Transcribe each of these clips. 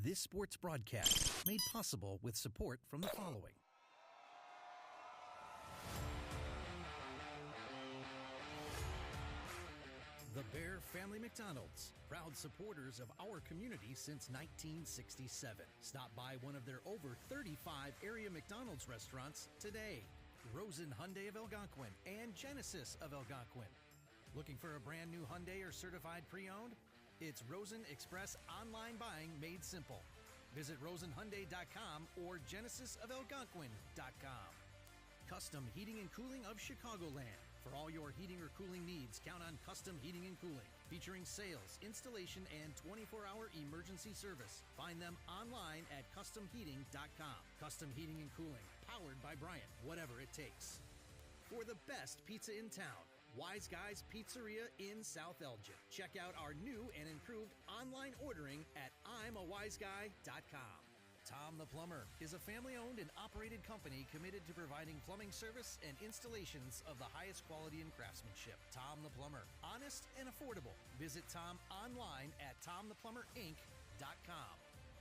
This sports broadcast made possible with support from the following. The Bear Family McDonald's, proud supporters of our community since 1967. Stop by one of their over 35 area McDonald's restaurants today. Rosen Hyundai of Algonquin and Genesis of Algonquin. Looking for a brand new Hyundai or certified pre-owned? It's Rosen Express online buying made simple. Visit rosenhyundai.com or genesisofalgonquin.com. Custom Heating and Cooling of Chicagoland. For all your heating or cooling needs, count on Custom Heating and Cooling, featuring sales, installation, and 24-hour emergency service. Find them online at customheating.com. Custom Heating and Cooling, powered by Bryant, whatever it takes. For the best pizza in town, Wise Guys Pizzeria in South Elgin. Check out our new and improved online ordering at I'mAWiseGuy.com. Tom the Plumber is a family-owned and operated company committed to providing plumbing service and installations of the highest quality and craftsmanship. Tom the Plumber, honest and affordable. Visit Tom online at TomThePlumberInc.com.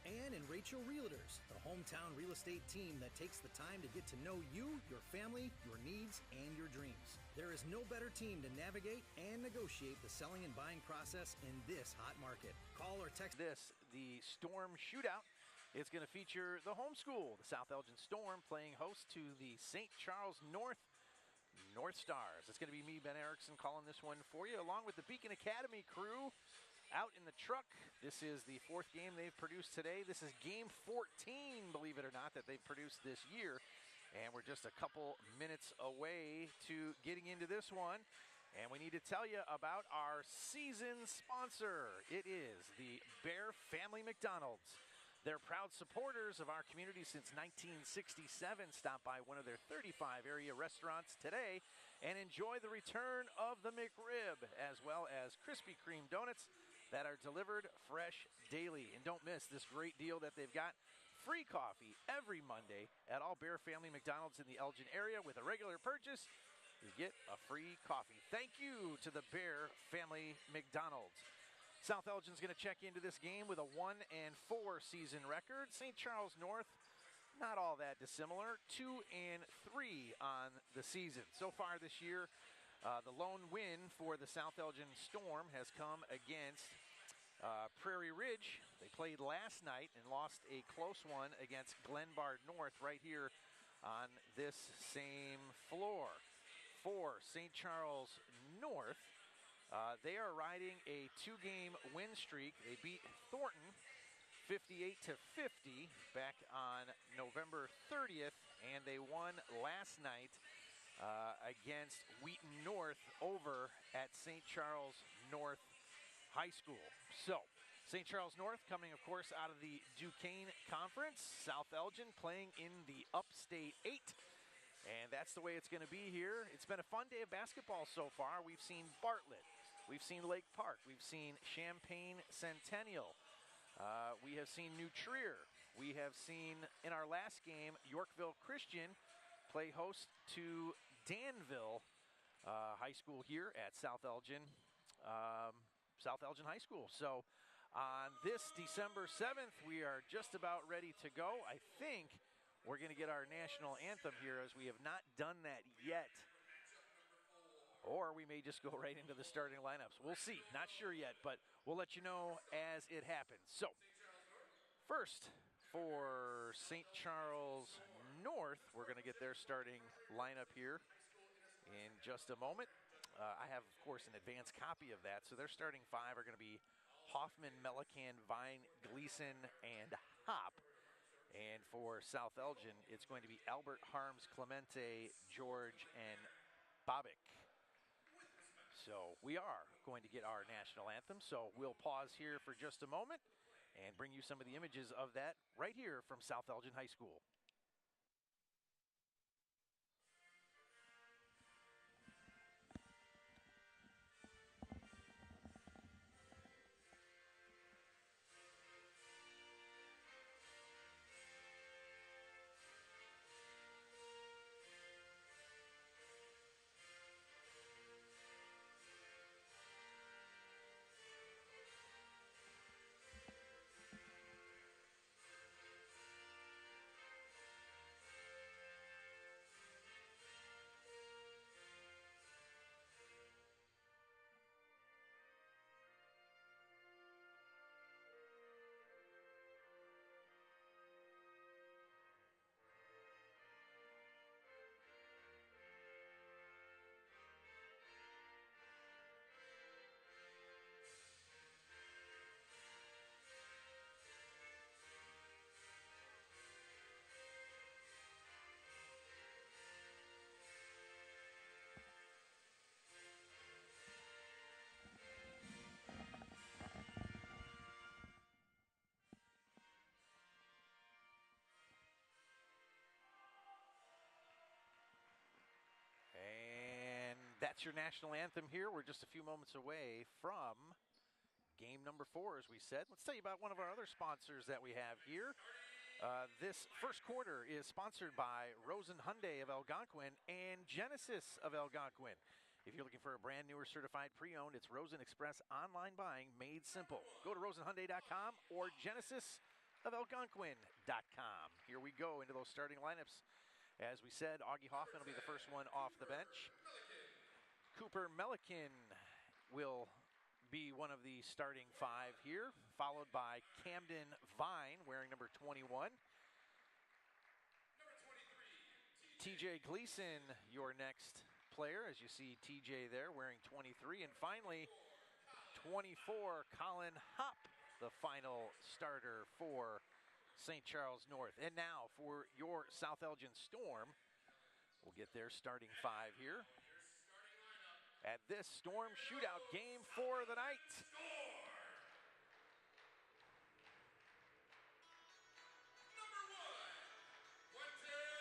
Ann and Rachel Realtors, the hometown real estate team that takes the time to get to know you, your family, your needs, and your dreams. There is no better team to navigate and negotiate the selling and buying process in this hot market. Call or text this, the Storm Shootout. It's going to feature the home school, the South Elgin Storm, playing host to the St. Charles North Stars. It's going to be me, Ben Erickson, calling this one for you, along with the Beacon Academy crew out in the truck. This is the fourth game they've produced today. This is game 14, believe it or not, that they've produced this year. And we're just a couple minutes away to getting into this one. And we need to tell you about our season sponsor. It is the Bear Family McDonald's. They're proud supporters of our community since 1967. Stop by one of their 35 area restaurants today and enjoy the return of the McRib, as well as Krispy Kreme donuts that are delivered fresh daily. And don't miss this great deal that they've got. Free coffee every Monday at all Bear Family McDonald's in the Elgin area. With a regular purchase, you get a free coffee. Thank you to the Bear Family McDonald's. South Elgin's going to check into this game with a 1-4 season record. St. Charles North, not all that dissimilar, 2-3 on the season. So far this year, the lone win for the South Elgin Storm has come against Prairie Ridge. They played last night and lost a close one against Glenbard North right here on this same floor. For St. Charles North, they are riding a two-game win streak. They beat Thornton 58-50 back on November 30th, and they won last night against Wheaton North over at St. Charles North High School. So, St. Charles North coming, of course, out of the Duquesne Conference. South Elgin playing in the Upstate 8. And that's the way it's going to be here. It's been a fun day of basketball so far. We've seen Bartlett. We've seen Lake Park. We've seen Champaign Centennial. We have seen New Trier. We have seen, in our last game, Yorkville Christian play host to Danville High School here at South Elgin High School. So on this December 7th, we are just about ready to go. I think we're going to get our national anthem here, as we have not done that yet. Or we may just go right into the starting lineups. We'll see. Not sure yet, but we'll let you know as it happens. So, first, for St. Charles North, we're going to get their starting lineup here in just a moment. I have, of course, an advanced copy of that. So their starting five are going to be Hoffman, Melican, Vine, Gleason, and Hop. And for South Elgin, it's going to be Albert, Harms, Clemente, George, and Bobick. So we are going to get our national anthem. So we'll pause here for just a moment and bring you some of the images of that right here from South Elgin High School. That's your national anthem here. We're just a few moments away from game number 4, as we said. Let's tell you about one of our other sponsors that we have here. This first quarter is sponsored by Rosen Hyundai of Algonquin and Genesis of Algonquin. If you're looking for a brand new or certified pre-owned, it's Rosen Express online buying made simple. Go to rosenhyundai.com or genesisofalgonquin.com. Here we go into those starting lineups. As we said, Augie Hoffman will be the first one off the bench. Cooper Melican will be one of the starting 5 here, followed by Camden Vine, wearing number 21. TJ Gleason, your next player, as you see TJ there, wearing 23. And finally, 24, Colin Hopp, the final starter for St. Charles North. And now for your South Elgin Storm, we'll get their starting 5 here at this Storm Shootout game for the night.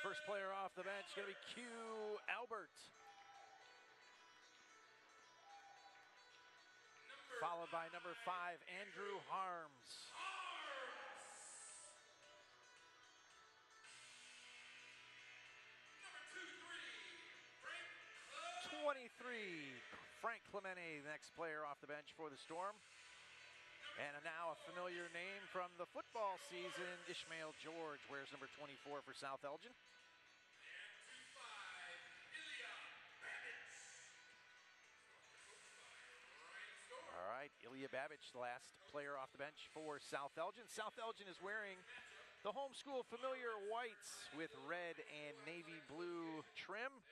First player off the bench going to be Q Albert. Followed by number 5, Andrew Harms. 23, Frank Clemente, the next player off the bench for the Storm. And now a familiar name from the football season, Ishmael George wears number 24 for South Elgin. All right, Ilya Babich, the last player off the bench for South Elgin. South Elgin is wearing the homeschool familiar whites with red and navy blue trim.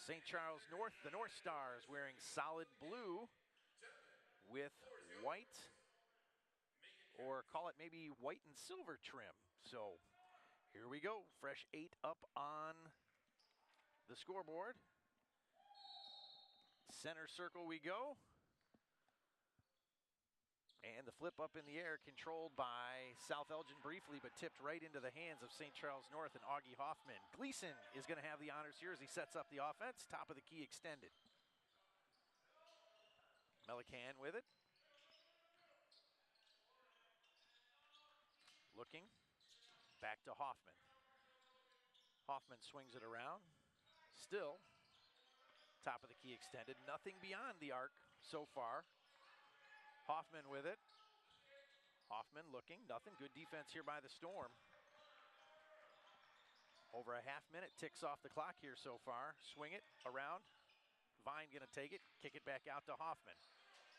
St. Charles North, the North Stars, wearing solid blue with white, or call it maybe white and silver trim. So here we go, fresh 8 up on the scoreboard. Center circle we go. And the flip up in the air, controlled by South Elgin briefly, but tipped right into the hands of St. Charles North and Augie Hoffman. Gleason is going to have the honors here as he sets up the offense. Top of the key extended. Melican with it. Looking. Back to Hoffman. Hoffman swings it around. Still. Top of the key extended. Nothing beyond the arc so far. Hoffman with it. Hoffman looking, nothing. Good defense here by the Storm. Over a half minute ticks off the clock here so far. Swing it around. Vine gonna take it, kick it back out to Hoffman.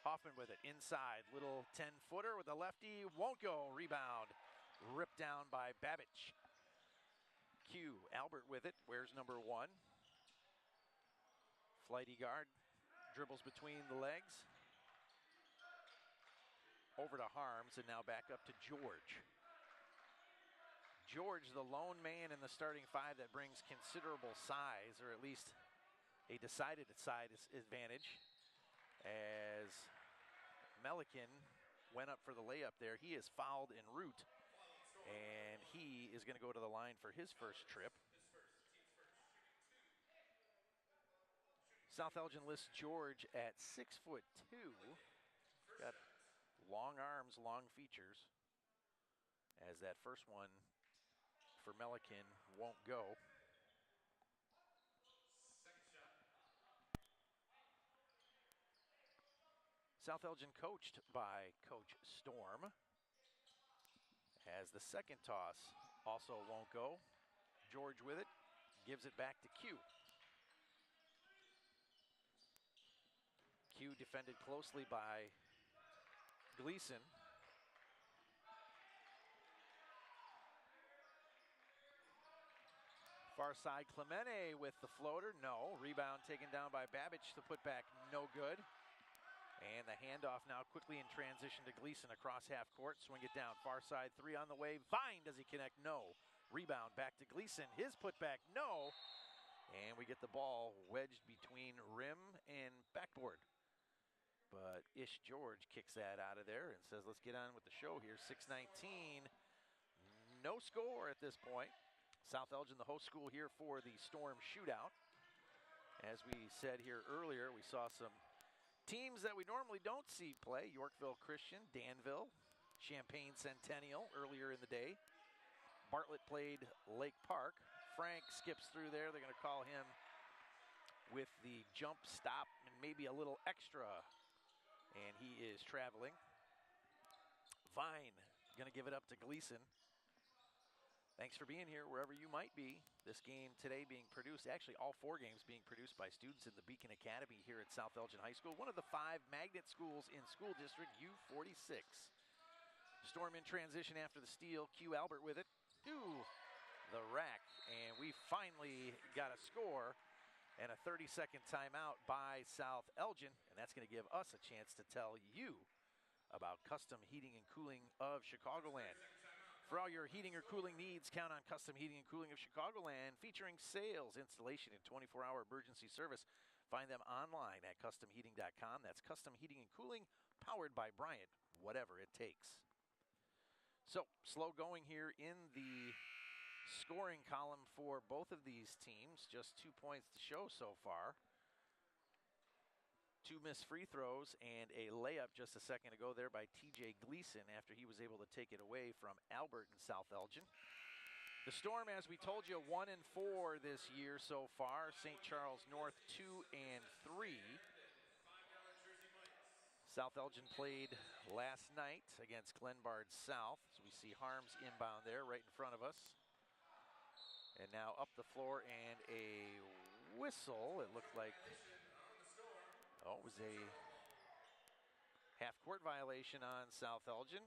Hoffman with it inside, little 10-footer with the lefty, won't go. Rebound, ripped down by Babich. Q Albert with it, wears number 1. Flighty guard, dribbles between the legs. Over to Harms, and now back up to George. George, the lone man in the starting 5 that brings considerable size, or at least a decided size advantage, as Melican went up for the layup there. He is fouled en route, and he is going to go to the line for his first trip. South Elgin lists George at 6'2". Got long arms, long features, as that first one for Melican won't go. South Elgin coached by Coach Storm, as the second toss also won't go. George with it, gives it back to Q. Q defended closely by Gleason. Far side, Clemente with the floater, no. Rebound taken down by Babich, the putback no good. And the handoff now quickly in transition to Gleason across half court. Swing it down, far side 3 on the way. Vine, does he connect? No. Rebound back to Gleason, his putback, no. And we get the ball wedged between rim and backboard. But Ish George kicks that out of there and says, let's get on with the show here. 6:19, no score at this point. South Elgin, the host school here for the Storm Shootout. As we said here earlier, we saw some teams that we normally don't see play. Yorkville Christian, Danville, Champaign Centennial earlier in the day. Bartlett played Lake Park. Frank skips through there. They're going to call him with the jump stop and maybe a little extra. And he is traveling. Vine going to give it up to Gleason. Thanks for being here wherever you might be. This game today being produced, actually all 4 games being produced by students in the Beacon Academy here at South Elgin High School, one of the 5 magnet schools in School District U46. Storm in transition after the steal. Q Albert with it to the rack. And we finally got a score and a 30-second timeout by South Elgin. And that's going to give us a chance to tell you about Custom Heating and Cooling of Chicagoland. For all your heating or cooling needs, count on Custom Heating and Cooling of Chicagoland, featuring sales, installation, and 24-hour emergency service. Find them online at customheating.com. That's Custom Heating and Cooling, powered by Bryant, whatever it takes. So, slow going here in the scoring column for both of these teams. Just 2 points to show so far. 2 missed free throws and a layup just a second ago there by TJ Gleason after he was able to take it away from Albert and South Elgin. The Storm, as we told you, 1-4 this year so far. St. Charles North 2-3. South Elgin played last night against Glenbard South. So we see Harms inbound there right in front of us. And now up the floor and a whistle. It looked like, oh, it was a half-court violation on South Elgin.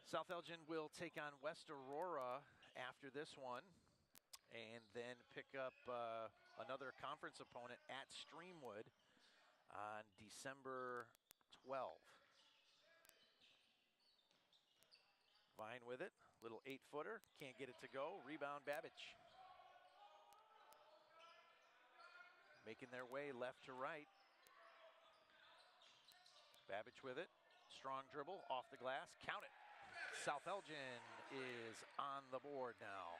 South Elgin will take on West Aurora after this one and then pick up another conference opponent at Streamwood on December 12th. Vine with it, little 8-footer, can't get it to go. Rebound Babbage. Making their way left to right. Babbage with it. Strong dribble off the glass. Count it. South Elgin is on the board now.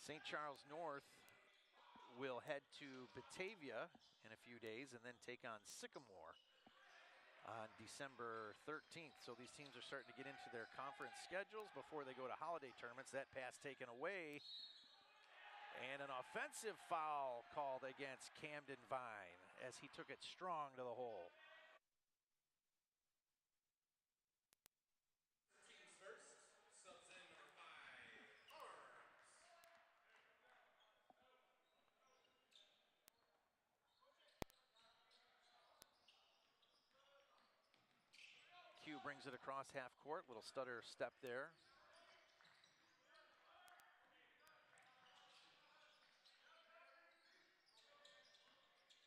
St. Charles North will head to Batavia in a few days and then take on Sycamore on December 13th. So these teams are starting to get into their conference schedules before they go to holiday tournaments. That pass taken away. And an offensive foul called against Camden Vine as he took it strong to the hole. Teams first, subs in number 5, Harms. Q brings it across half court. Little stutter step there.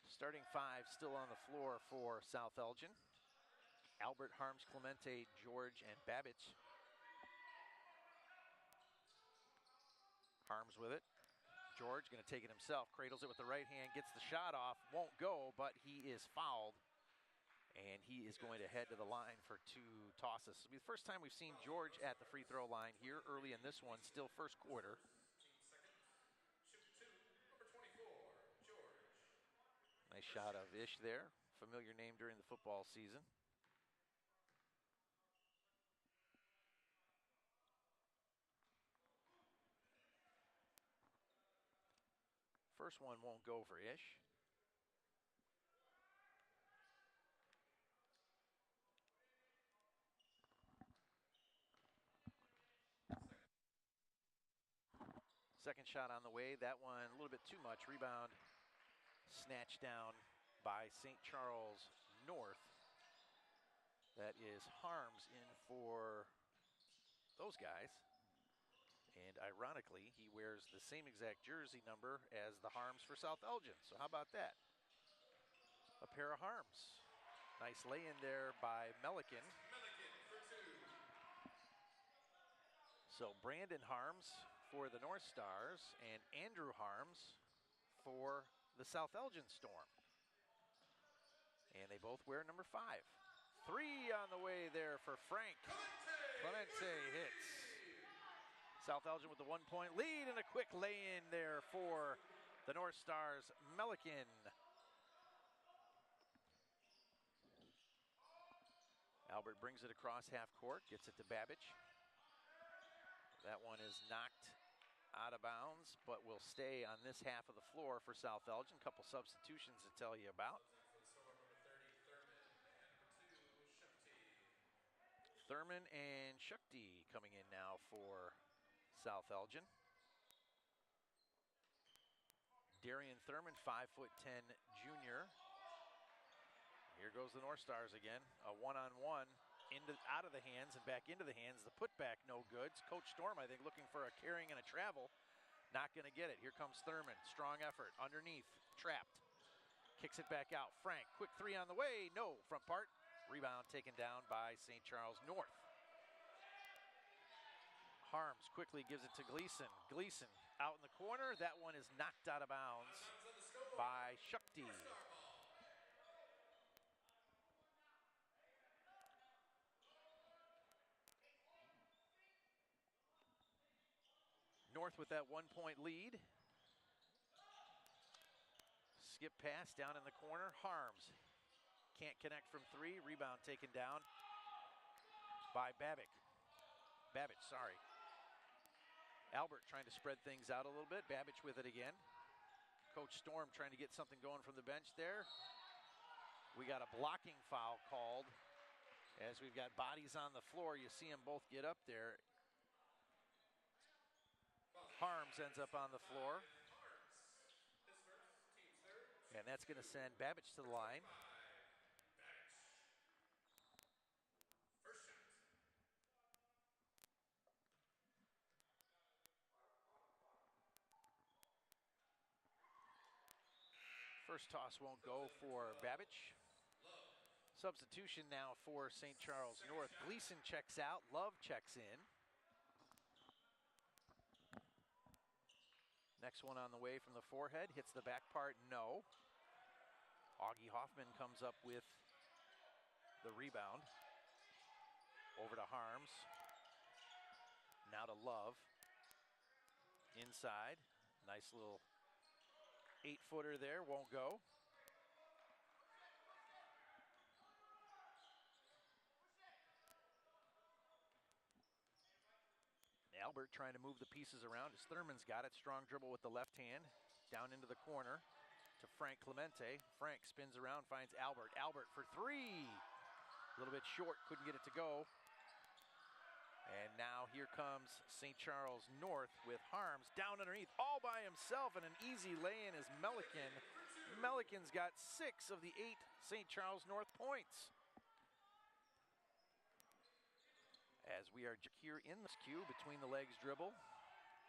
Starting 5 still on the floor for South Elgin. Albert, Harms, Clemente, George, and Babbage. Harms with it. George going to take it himself. Cradles it with the right hand. Gets the shot off. Won't go, but he is fouled. And he is going to head to the line for 2 tosses. This will be the first time we've seen George at the free throw line here early in this one. Still first quarter. Nice shot of Ish there. Familiar name during the football season. First one won't go for Ish. Second shot on the way. That one a little bit too much. Rebound snatched down by St. Charles North. That is Harms in for those guys. And ironically, he wears the same exact jersey number as the Harms for South Elgin. So how about that? A pair of Harms. Nice lay-in there by Melican. So Brandon Harms for the North Stars and Andrew Harms for the South Elgin Storm. And they both wear number 5. 3 on the way there for Frank. Clemente hits. South Elgin with the 1-point lead and a quick lay-in there for the North Stars, Melican. Albert brings it across half court, gets it to Babbage. That one is knocked out of bounds, but will stay on this half of the floor for South Elgin. Couple substitutions to tell you about. Thurman and Shukti coming in now for South Elgin. Darian Thurman, 5'10" junior. Here goes the North Stars again. A one-on-one out of the hands and back into the hands. The putback no good. Coach Storm, I think, looking for a carrying and a travel. Not going to get it. Here comes Thurman. Strong effort. Underneath. Trapped. Kicks it back out. Frank, quick 3 on the way. No. Front part. Rebound taken down by St. Charles North. Harms quickly gives it to Gleason. Gleason out in the corner. That one is knocked out of bounds by Shukti. North with that 1-point lead. Skip pass down in the corner. Harms can't connect from 3. Rebound taken down by Babbage. Sorry. Albert trying to spread things out a little bit. Babbage with it again. Coach Storm trying to get something going from the bench there. We got a blocking foul called as we've got bodies on the floor. You see them both get up there. Harms ends up on the floor. And that's going to send Babbage to the line. First toss won't go for Babbage. Substitution now for St. Charles North. Gleason checks out. Love checks in. Next one on the way from the forehead. Hits the back part. No. Augie Hoffman comes up with the rebound. Over to Harms. Now to Love. Inside. Nice little 8-footer there. Won't go. Albert trying to move the pieces around as Thurman's got it. Strong dribble with the left hand. Down into the corner to Frank Clemente. Frank spins around, finds Albert. Albert for 3. A little bit short, couldn't get it to go. And now here comes St. Charles North with Harms down underneath all by himself, and an easy lay-in is Melican. Melican's got 6 of the 8 St. Charles North points. As we are here in this queue, between the legs dribble.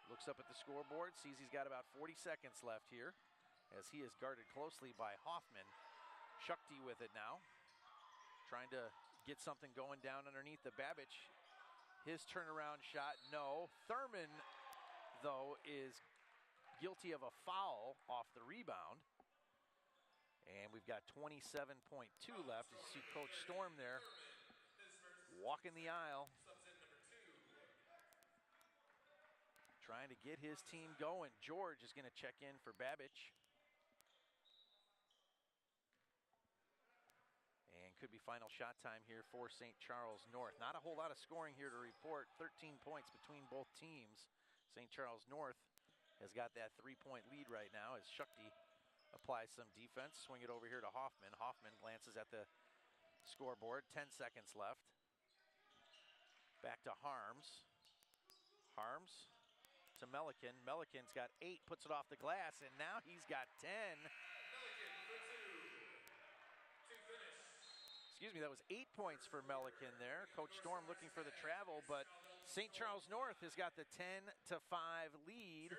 Looks up at the scoreboard, sees he's got about 40 seconds left here as he is guarded closely by Hoffman. Shukti with it now. Trying to get something going down underneath the Babbage. His turnaround shot, no. Thurman, though, is guilty of a foul off the rebound. And we've got 27.2 left. You see Coach Storm there walking the aisle, trying to get his team going. George is going to check in for Babbage. And could be final shot time here for St. Charles North. Not a whole lot of scoring here to report. 13 points between both teams. St. Charles North has got that 3-point lead right now as Shukti applies some defense. Swing it over here to Hoffman. Hoffman glances at the scoreboard. 10 seconds left. Back to Harms. Harms to Melican. Melican's got 8, puts it off the glass, and now he's got 10. Excuse me, that was 8 points for Melican there. Coach Storm looking for the travel, but St. Charles North has got the 10-5 lead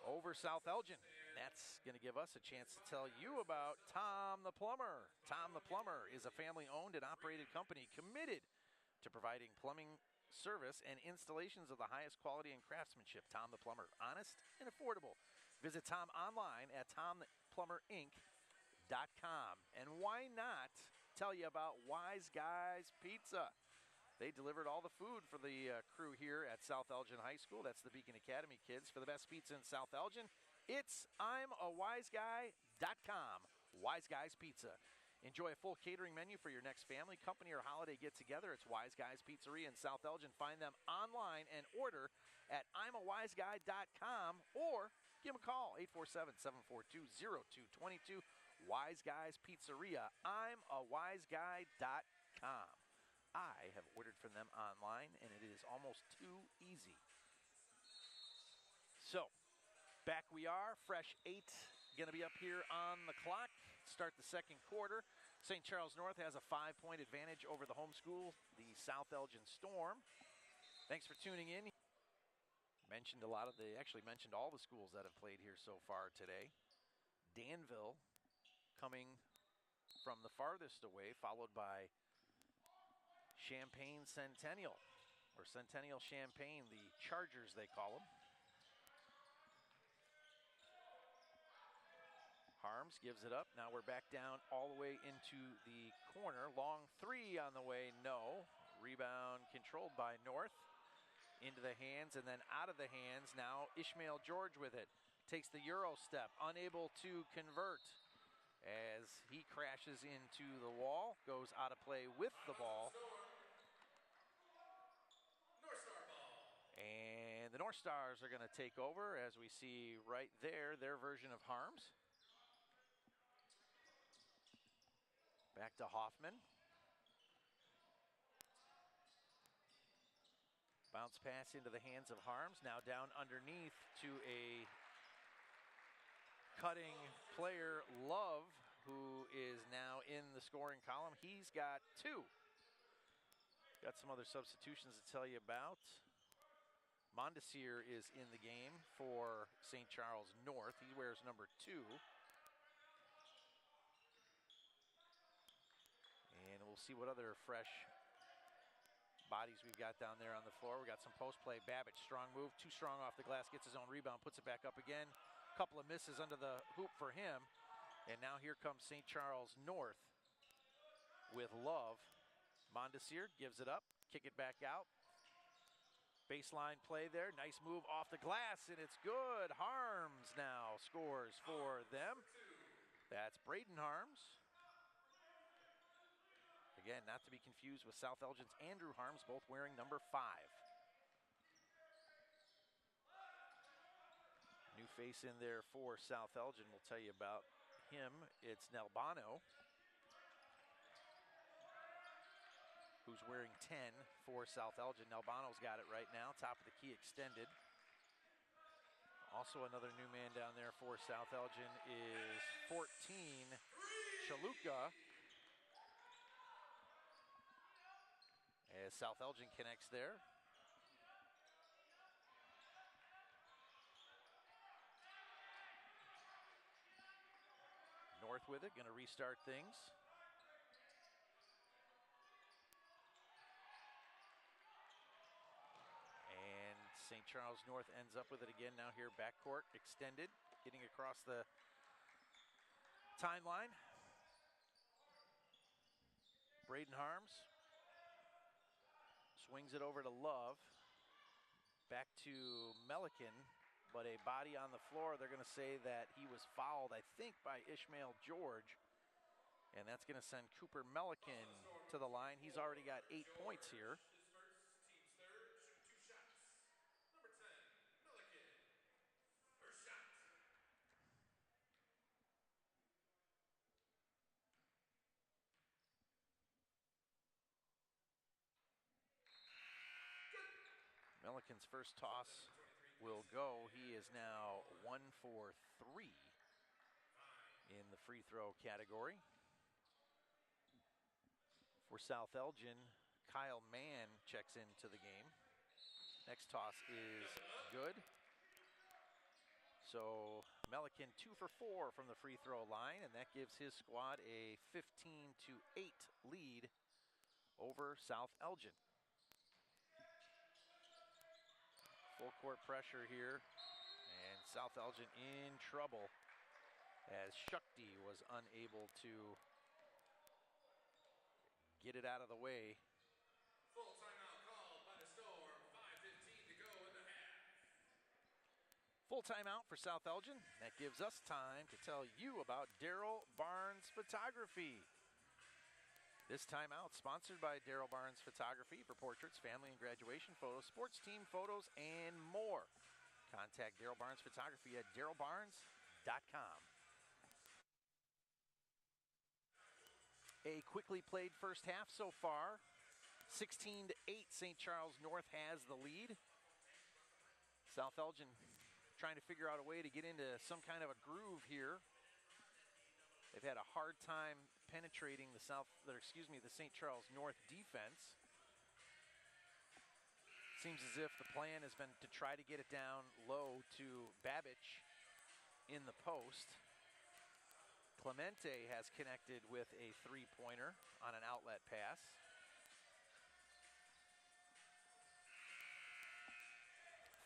over South Elgin. That's going to give us a chance to tell you about Tom the Plumber. Tom the Plumber is a family-owned and operated company committed to providing plumbing service and installations of the highest quality and craftsmanship. Tom the Plumber, honest and affordable. Visit Tom online at tomtheplumber.inc.com. And why not tell you about Wise Guys Pizza? They delivered all the food for the crew here at South Elgin High School. That's the Beacon Academy kids. For the best pizza in South Elgin, it's I'mAWiseGuy.com. Wise Guys Pizza. Enjoy a full catering menu for your next family, company, or holiday get-together. It's Wise Guys Pizzeria in South Elgin. Find them online and order at I'mAWiseGuy.com or give them a call, 847-742-0222. Wise Guys Pizzeria, I'mAWiseGuy.com. I have ordered from them online, and it is almost too easy. So, back we are, fresh 8 going to be up here on the clock. Start the second quarter. St. Charles North has a 5-point advantage over the home school, the South Elgin Storm. Thanks for tuning in. Mentioned actually mentioned all the schools that have played here so far today. Danville coming from the farthest away, followed by Champaign Centennial, or Centennial Champaign, the Chargers they call them. Harms gives it up. Now we're back down all the way into the corner. Long three on the way, no. Rebound controlled by North. Into the hands and then out of the hands. Now Ishmael George with it. Takes the Euro step, unable to convert as he crashes into the wall. Goes out of play with the ball. And the North Stars are going to take over, as we see right there, their version of Harms. Back to Hoffman. Bounce pass into the hands of Harms. Now down underneath to a cutting player, Love, who is now in the scoring column. He's got 2. Got some other substitutions to tell you about. Mondesir is in the game for St. Charles North. He wears number 2. And we'll see what other fresh bodies we've got down there on the floor. We got some post play. Babbage, strong move, too strong off the glass, gets his own rebound, puts it back up again. A couple of misses under the hoop for him. And now here comes St. Charles North with Love. Mondesir gives it up, kick it back out. Baseline play there, nice move off the glass, and it's good. Harms now scores for them. That's Braden Harms. Again, not to be confused with South Elgin's Andrew Harms, both wearing number 5. New face in there for South Elgin. We'll tell you about him. It's Nelbano, who's wearing 10 for South Elgin. Nelbano's got it right now, top of the key extended. Also another new man down there for South Elgin is 14, Chaluka. As South Elgin connects there. North with it, gonna restart things. St. Charles North ends up with it again now here, backcourt extended, getting across the timeline. Braden Harms swings it over to Love, back to Melican, but a body on the floor. They're going to say that he was fouled, I think, by Ishmael George, and that's going to send Cooper Melican to the line. He's already got 8 points here. Melican's first toss will go. He is now 1 for 3 in the free throw category. For South Elgin, Kyle Mann checks into the game. Next toss is good. So Melican 2 for 4 from the free throw line, and that gives his squad a 15-8 lead over South Elgin. Full court pressure here, and South Elgin in trouble. as Shakti was unable to get it out of the way. Full timeout called by the Storm. 5:15 to go in the half. Full timeout for South Elgin. That gives us time to tell you about Daryl Barnes Photography. This timeout sponsored by Daryl Barnes Photography for portraits, family and graduation photos, sports team photos, and more. Contact Daryl Barnes Photography at darylbarnes.com. A quickly played first half so far. 16-8, St. Charles North has the lead. South Elgin trying to figure out a way to get into some kind of a groove here. They've had a hard time penetrating the St. Charles North defense. Seems as if the plan has been to try to get it down low to Babbage in the post. Clemente has connected with a three-pointer on an outlet pass.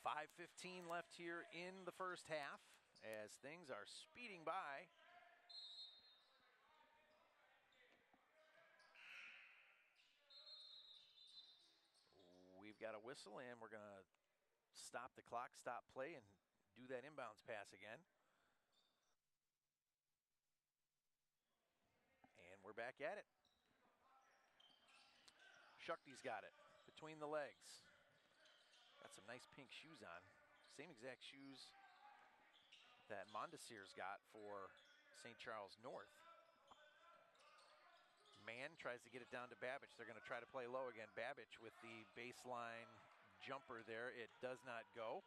.5:15 left here in the first half as things are speeding by. We've got a whistle and we're going to stop the clock, stop play, and do that inbounds pass again. And we're back at it. Shakti's got it between the legs. Got some nice pink shoes on. Same exact shoes that Mondesir's got for St. Charles North. Mann tries to get it down to Babbage. They're going to try to play low again. Babbage with the baseline jumper there. It does not go.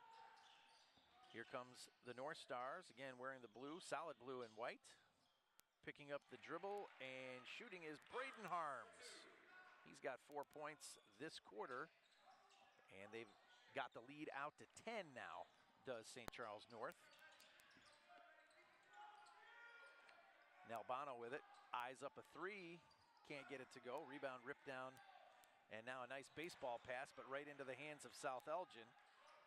Here comes the North Stars, again wearing the blue, solid blue and white. Picking up the dribble and shooting is Braden Harms. He's got 4 points this quarter, and they've got the lead out to 10 now, does St. Charles North. Nalbano with it, eyes up a three, can't get it to go. Rebound ripped down, and now a nice baseball pass, but right into the hands of South Elgin,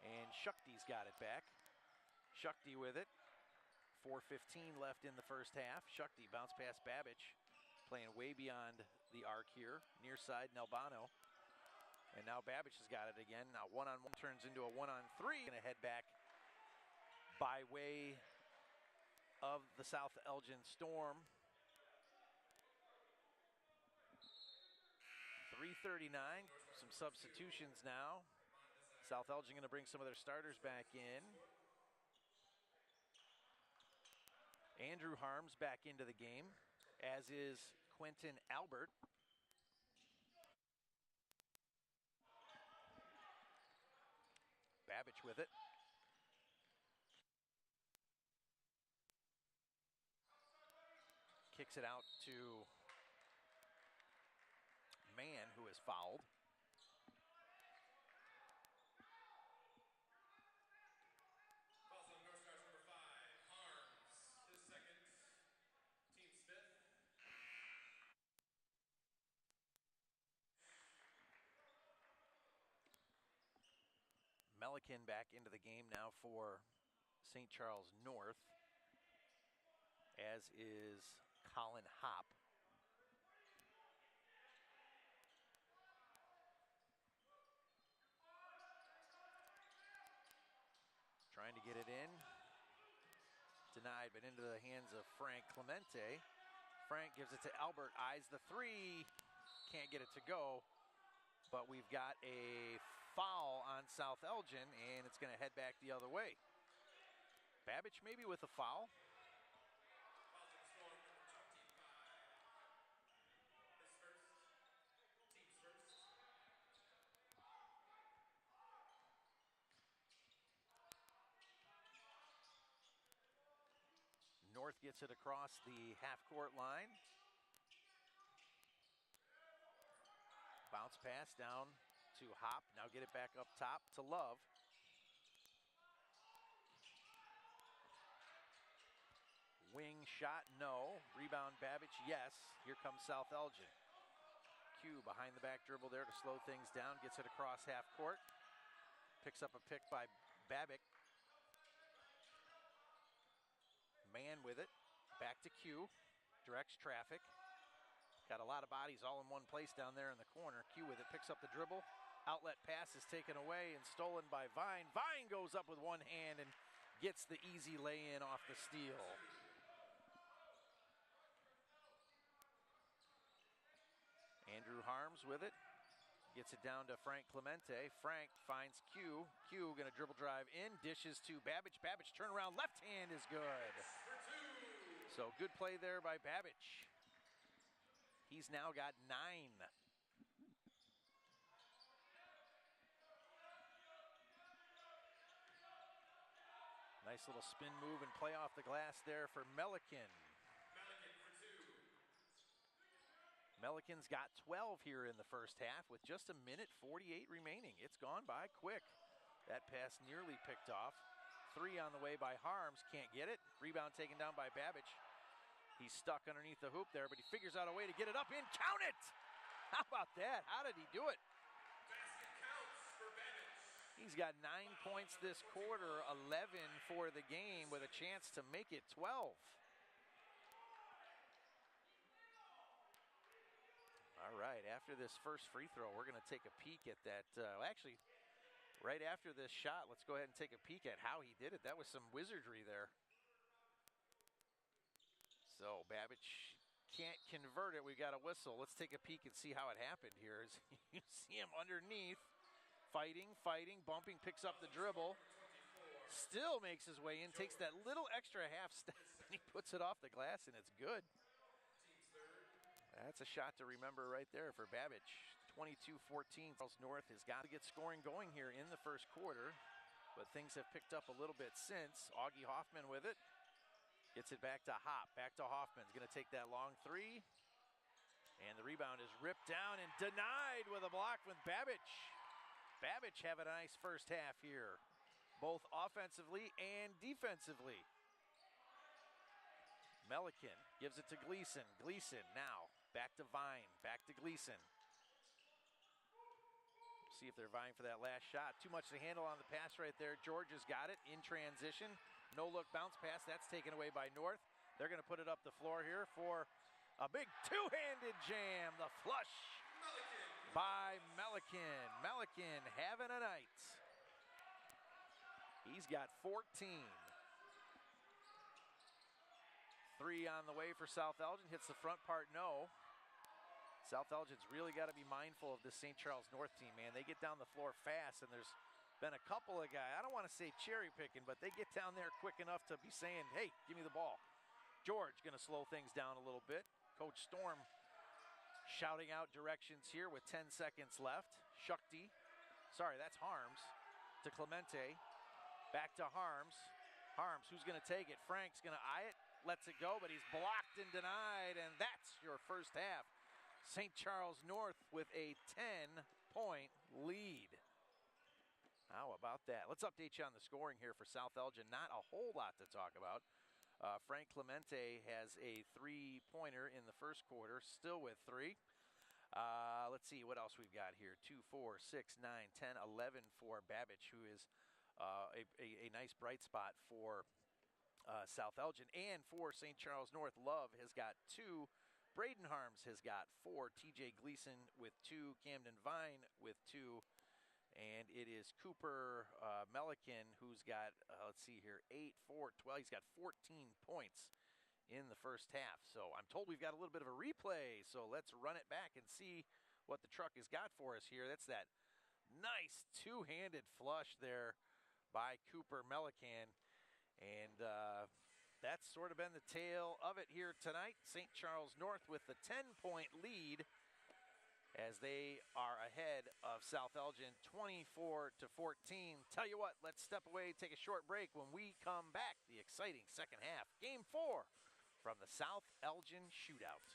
and Shakti's got it back. Shakti with it. 4:15 left in the first half. Shakti bounce past Babbage, playing way beyond the arc here. Near side, Nalbano. And now Babbage has got it again. Now one-on-one turns into a one-on-three. Gonna head back by way of the South Elgin Storm. 3:39, some substitutions now. South Elgin gonna bring some of their starters back in. Andrew Harms back into the game, as is Quentin Albert. Babbage with it. Kicks it out to Mann, who is fouled. Fouls on North Stars number 5, Harms. His second, team's fifth. Melican back into the game now for St. Charles North, as is Colin Hopp. Trying to get it in. Denied, but into the hands of Frank Clemente. Frank gives it to Albert, eyes the three. Can't get it to go, but we've got a foul on South Elgin, and it's going to head back the other way. Babbage maybe with a foul. Fouls on Storm number 25. His first, team's first. North gets it across the half-court line. Bounce pass down to Hopp. Now get it back up top to Love. Wing shot, no. Rebound Babbage, yes. Here comes South Elgin. Q behind the back dribble there to slow things down. Gets it across half court. Picks up a pick by Babbage. Mann with it. Back to Q, directs traffic. Got a lot of bodies all in one place down there in the corner. Q with it, picks up the dribble. Outlet pass is taken away and stolen by Vine. Vine goes up with one hand and gets the easy lay-in off the steal. Andrew Harms with it. Gets it down to Frank Clemente. Frank finds Q. Q gonna dribble drive in, dishes to Babbage. Babbage turnaround, left hand is good. So good play there by Babbage. He's now got 9. Nice little spin move and play off the glass there for Melican. Melican's got 12 here in the first half with just 1:48 remaining. It's gone by quick. That pass nearly picked off. 3 on the way by Harms, can't get it. Rebound taken down by Babbage. He's stuck underneath the hoop there, but he figures out a way to get it up in. Count it! How about that? How did he do it? Basket counts for Babbage. He's got 9 points this quarter, 11 for the game with a chance to make it 12. All right, after this first free throw, we're going to take a peek at that. Actually, right after this shot, let's go ahead and take a peek at how he did it. That was some wizardry there. So Babbage can't convert it. We got a whistle. Let's take a peek and see how it happened here. As you see him underneath, fighting, bumping, picks up the dribble. Still makes his way in, takes that little extra half step, and he puts it off the glass, and it's good. That's a shot to remember right there for Babbage. 22-14. Charles North has got to get scoring going here in the first quarter, but things have picked up a little bit since. Augie Hoffman with it. Gets it back to Hop. Back to Hoffman. He's going to take that long 3. And the rebound is ripped down and denied with a block with Babbage. Babbage having a nice first half here, both offensively and defensively. Melican gives it to Gleason. Gleason now back to Vine, back to Gleason. See if they're vying for that last shot. Too much to handle on the pass right there. George has got it in transition. No look bounce pass. That's taken away by North. They're going to put it up the floor here for a big two-handed jam. The flush by Melican. Melican having a night. He's got 14. 3 on the way for South Elgin. Hits the front part, no. South Elgin's really got to be mindful of this St. Charles North team, man. They get down the floor fast, and there's been a couple of guys, I don't want to say cherry picking, but they get down there quick enough to be saying, hey, give me the ball. George going to slow things down a little bit. Coach Storm shouting out directions here with 10 seconds left. Shukti, sorry, that's Harms, to Clemente. Back to Harms. Harms, who's going to take it? Frank's going to eye it, lets it go, but he's blocked and denied, and that's your first half. St. Charles North with a 10-point lead. How about that? Let's update you on the scoring here for South Elgin. Not a whole lot to talk about. Frank Clemente has a 3-pointer in the first quarter, still with 3. Let's see what else we've got here. 2, 4, 6, 9, 10, 11 for Babbage, who is a nice bright spot for South Elgin. And for St. Charles North, Love has got 2. Braden Harms has got 4. TJ Gleason with 2. Camden Vine with 2. And it is Cooper Melican who's got, let's see here, 8, 4, 12. He's got 14 points in the first half. So I'm told we've got a little bit of a replay. So let's run it back and see what the truck has got for us here. That's that nice two-handed flush there by Cooper Melican. And that's sort of been the tale of it here tonight. St. Charles North with the 10-point lead as they are ahead of South Elgin 24-14. Tell you what, let's step away, take a short break. When we come back, the exciting second half, Game 4 from the South Elgin Shootout.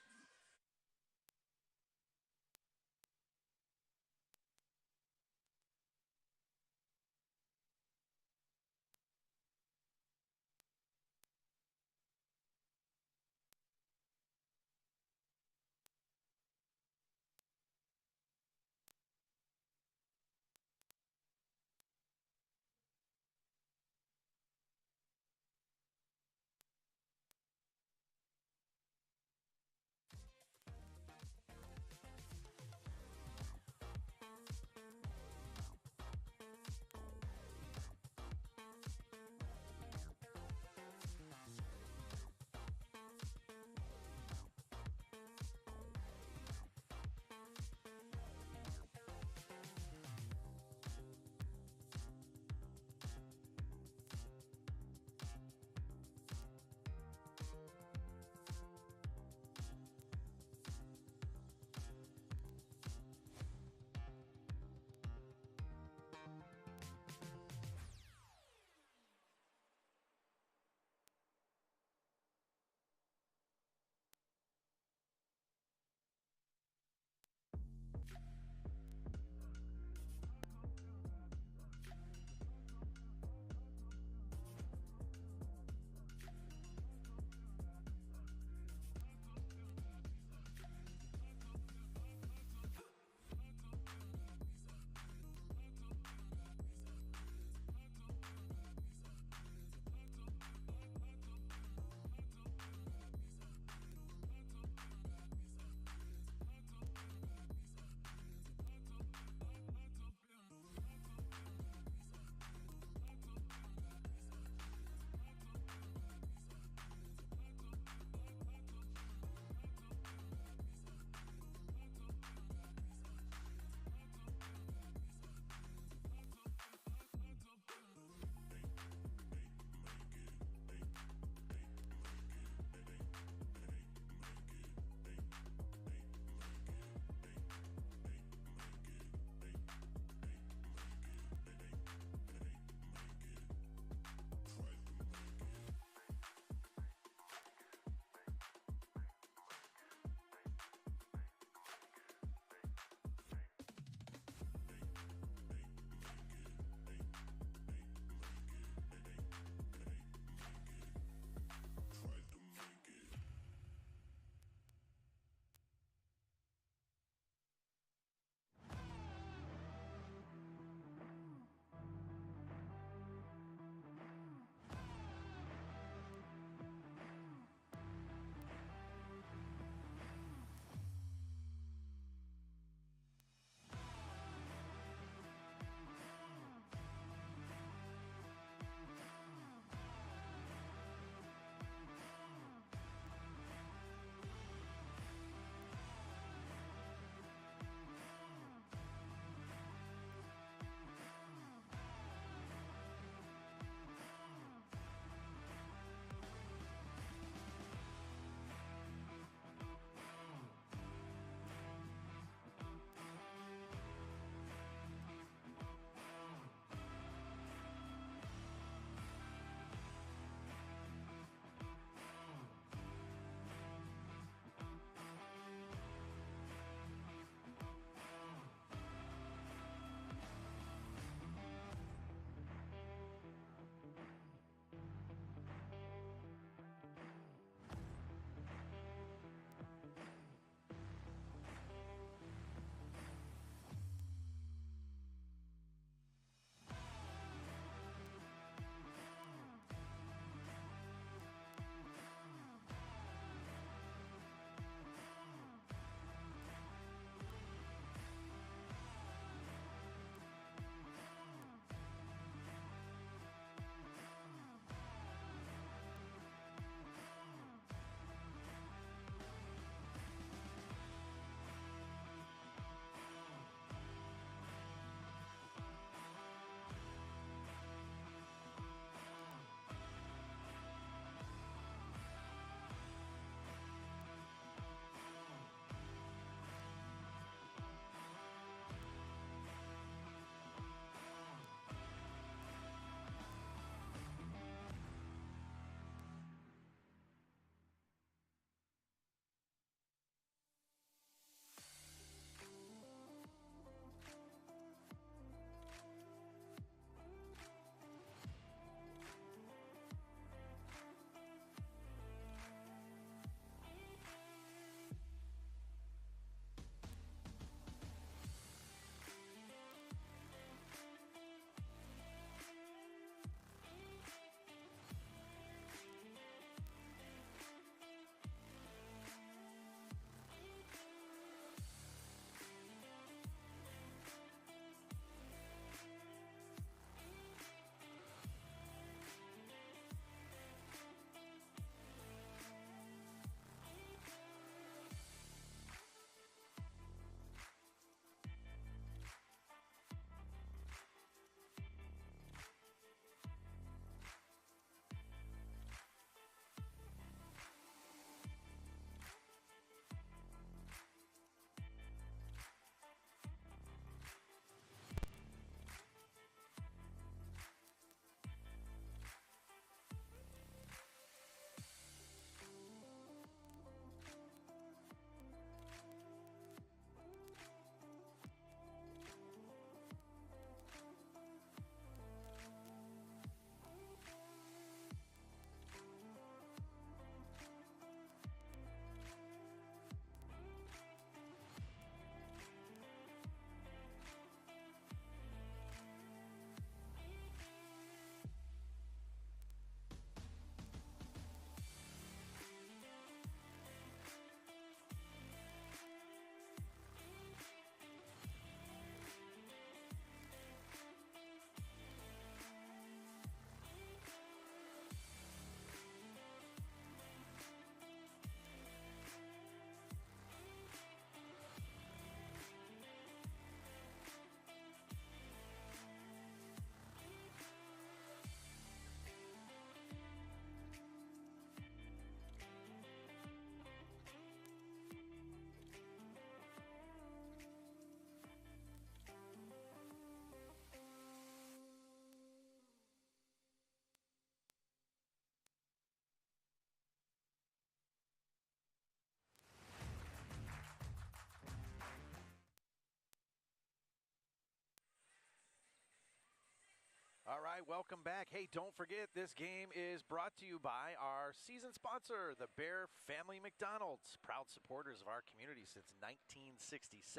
right, welcome back. Hey, don't forget, this game is brought to you by our season sponsor, the Bear Family McDonald's, proud supporters of our community since 1967.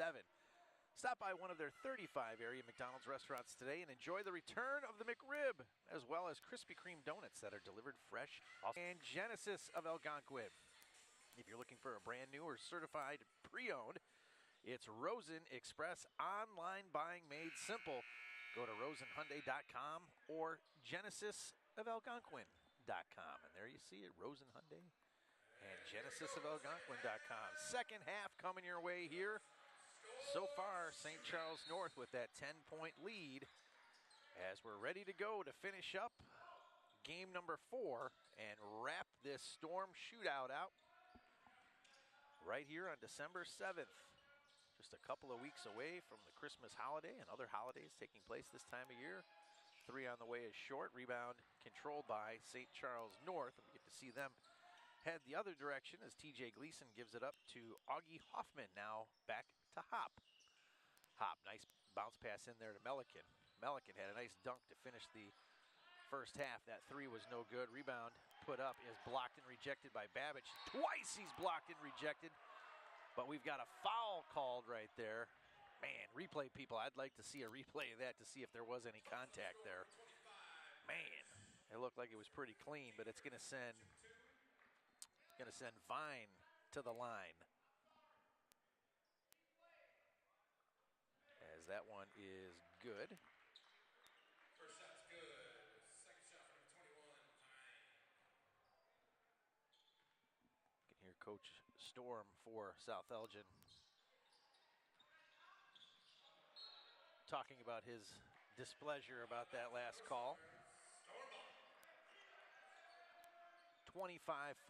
Stop by one of their 35 area McDonald's restaurants today and enjoy the return of the McRib, as well as Krispy Kreme donuts that are delivered fresh. And Genesis of Algonquin. If you're looking for a brand new or certified pre-owned, it's Rosen Express online buying made simple. Go to rosenhyundai.com or genesisofelgonquin.com. And there you see it, Rosen Hyundai and genesisofelgonquin.com. Second half coming your way here. So far, St. Charles North with that 10-point lead as we're ready to go to finish up game number 4 and wrap this Storm Shootout out right here on December 7th. Just a couple of weeks away from the Christmas holiday and other holidays taking place this time of year. 3 on the way is short. Rebound controlled by St. Charles North. And we get to see them head the other direction as TJ Gleason gives it up to Augie Hoffman. Now back to Hop. Hop, nice bounce pass in there to Melican. Melican had a nice dunk to finish the first half. That 3 was no good. Rebound put up is blocked and rejected by Babbage. Twice he's blocked and rejected. But we've got a foul called right there. Man, replay people, I'd like to see a replay of that to see if there was any contact there. Man, it looked like it was pretty clean, but it's going to send Vine to the line. As that one is good. First shot's good. Second shot for number 21, Vine. You can hear Coach Storm for South Elgin talking about his displeasure about that last call. 25-14.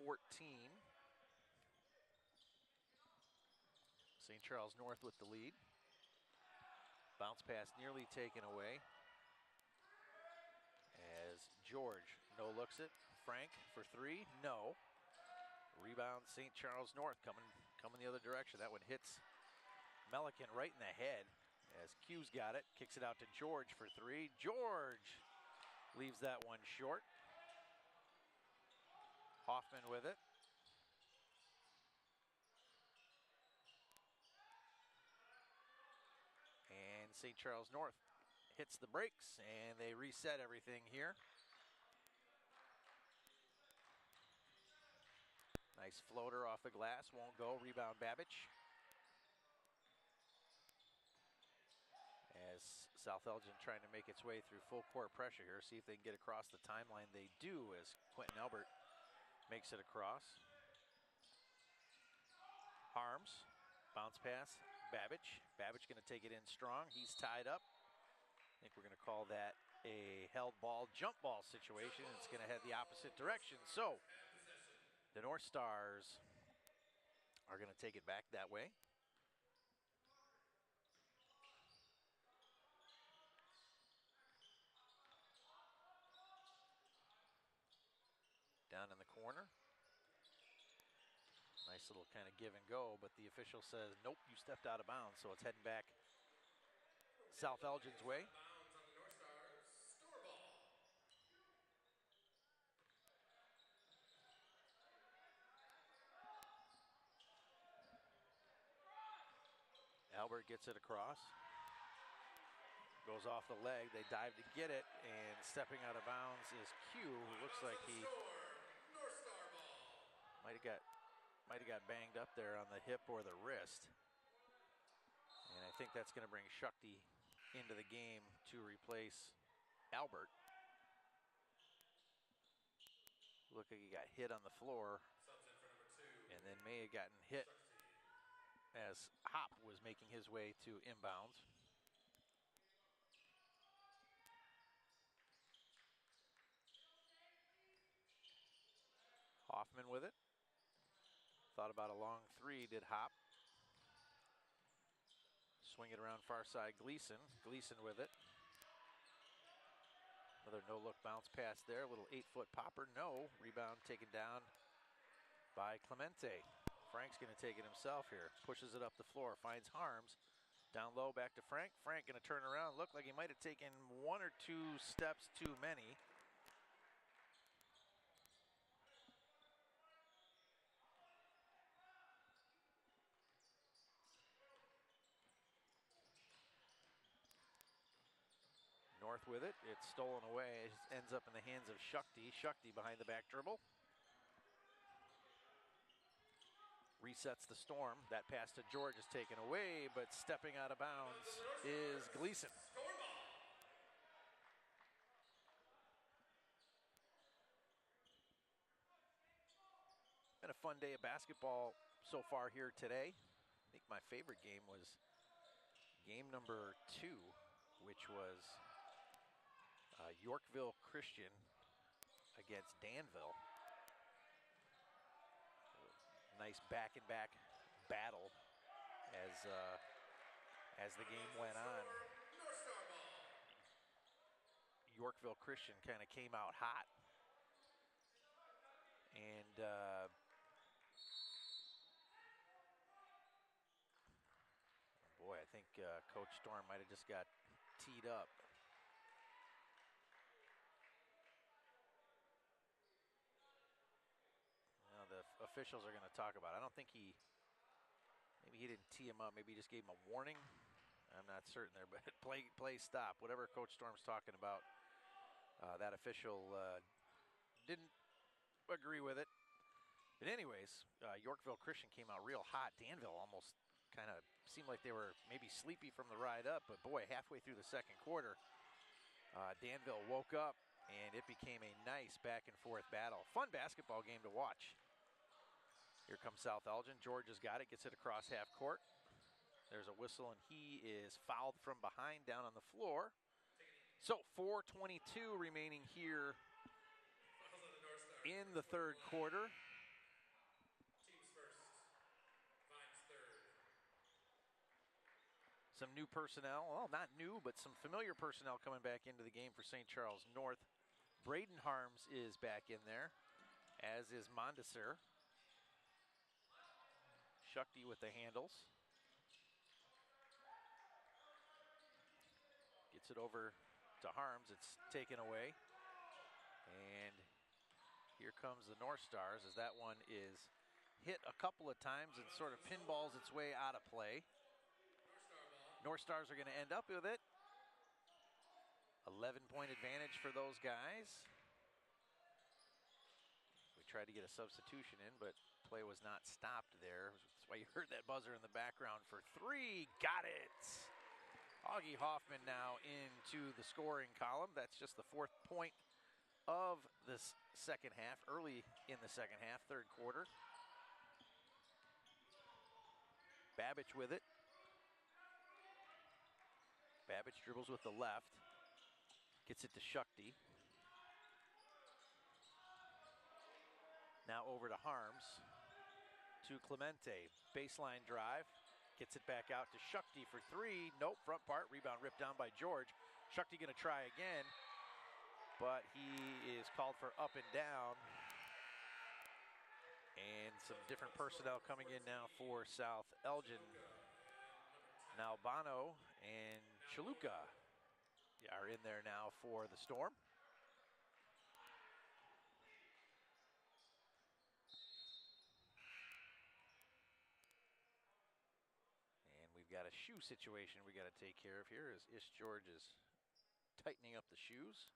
St. Charles North with the lead. Bounce pass nearly taken away as George no looks it. Frank for 3, no. Rebound St. Charles North coming the other direction. That one hits Melican right in the head as Q's got it. Kicks it out to George for 3. George leaves that one short. Hoffman with it. And St. Charles North hits the brakes and they reset everything here. Nice floater off the glass, won't go. Rebound Babbage. As South Elgin trying to make its way through full court pressure here. See if they can get across the timeline. They do as Quentin Albert makes it across. Harms, bounce pass, Babbage. Babbage going to take it in strong. He's tied up. I think we're going to call that a held ball, jump ball situation. It's going to head the opposite direction. So the North Stars are going to take it back that way. Down in the corner. Nice little kind of give and go, but the official says, nope, you stepped out of bounds, so it's heading back South Elgin's way. Bounds on the North Stars. Store ball. Albert gets it across. Goes off the leg. They dive to get it, and stepping out of bounds is Q, who looks like he North Star ball. might have got banged up there on the hip or the wrist. And I think that's going to bring Shukti into the game to replace Albert. Look like he got hit on the floor. Subs in for number 2. And then may have gotten hit as Hop was making his way to inbounds. Hoffman with it. Thought about a long 3, did Hop. Swing it around far side, Gleason. Gleason with it. Another no-look bounce pass there. A little 8-foot popper, no. Rebound taken down by Clemente. Frank's going to take it himself here. Pushes it up the floor, finds Harms. Down low, back to Frank. Frank going to turn around. Looked like he might have taken one or two steps too many. North with it. It's stolen away. It ends up in the hands of Shukti. Shukti behind the back dribble. Resets the Storm. That pass to George is taken away, but stepping out of bounds is Gleason. Been a fun day of basketball so far here today. I think my favorite game was game number 2, which was Yorkville Christian against Danville. Nice back-and-back battle as the game went on. Yorkville Christian kind of came out hot, and boy, I think Coach Storm might have just got teed up. The officials are going to talk about it. I don't think maybe he didn't tee him up. Maybe he just gave him a warning. I'm not certain there, but play stop. Whatever Coach Storm's talking about, that official didn't agree with it. But anyways, Yorkville Christian came out real hot. Danville almost kind of seemed like they were maybe sleepy from the ride up, but boy, halfway through the second quarter, Danville woke up, and it became a nice back-and-forth battle. Fun basketball game to watch. Here comes South Elgin. George has got it, gets it across half court. There's a whistle, and he is fouled from behind down on the floor. So 4:22 remaining here in the third quarter. Teams first. Vines third. Some new personnel, well, not new, but some familiar personnel coming back into the game for St. Charles North. Braden Harms is back in there, as is Mondesir. Shukti with the handles. Gets it over to Harms. It's taken away. And here comes the North Stars as that one is hit a couple of times and sort of pinballs its way out of play. North Stars are going to end up with it. 11-point advantage for those guys. We tried to get a substitution in, but play was not stopped there. That's why you heard that buzzer in the background for 3. Got it! Augie Hoffman now into the scoring column. That's just the 4th point of this second half, early in the second half, third quarter. Babbage with it. Babbage dribbles with the left. Gets it to Shukti. Now over to Harms. To Clemente. Baseline drive. Gets it back out to Shukti for 3. Nope, front part. Rebound ripped down by George. Shukti going to try again. But he is called for up and down. And some different personnel coming in now for South Elgin. Now Bono and Chaluka are in there now for the Storm. And we've got a shoe situation we got to take care of here as Ish George is tightening up the shoes.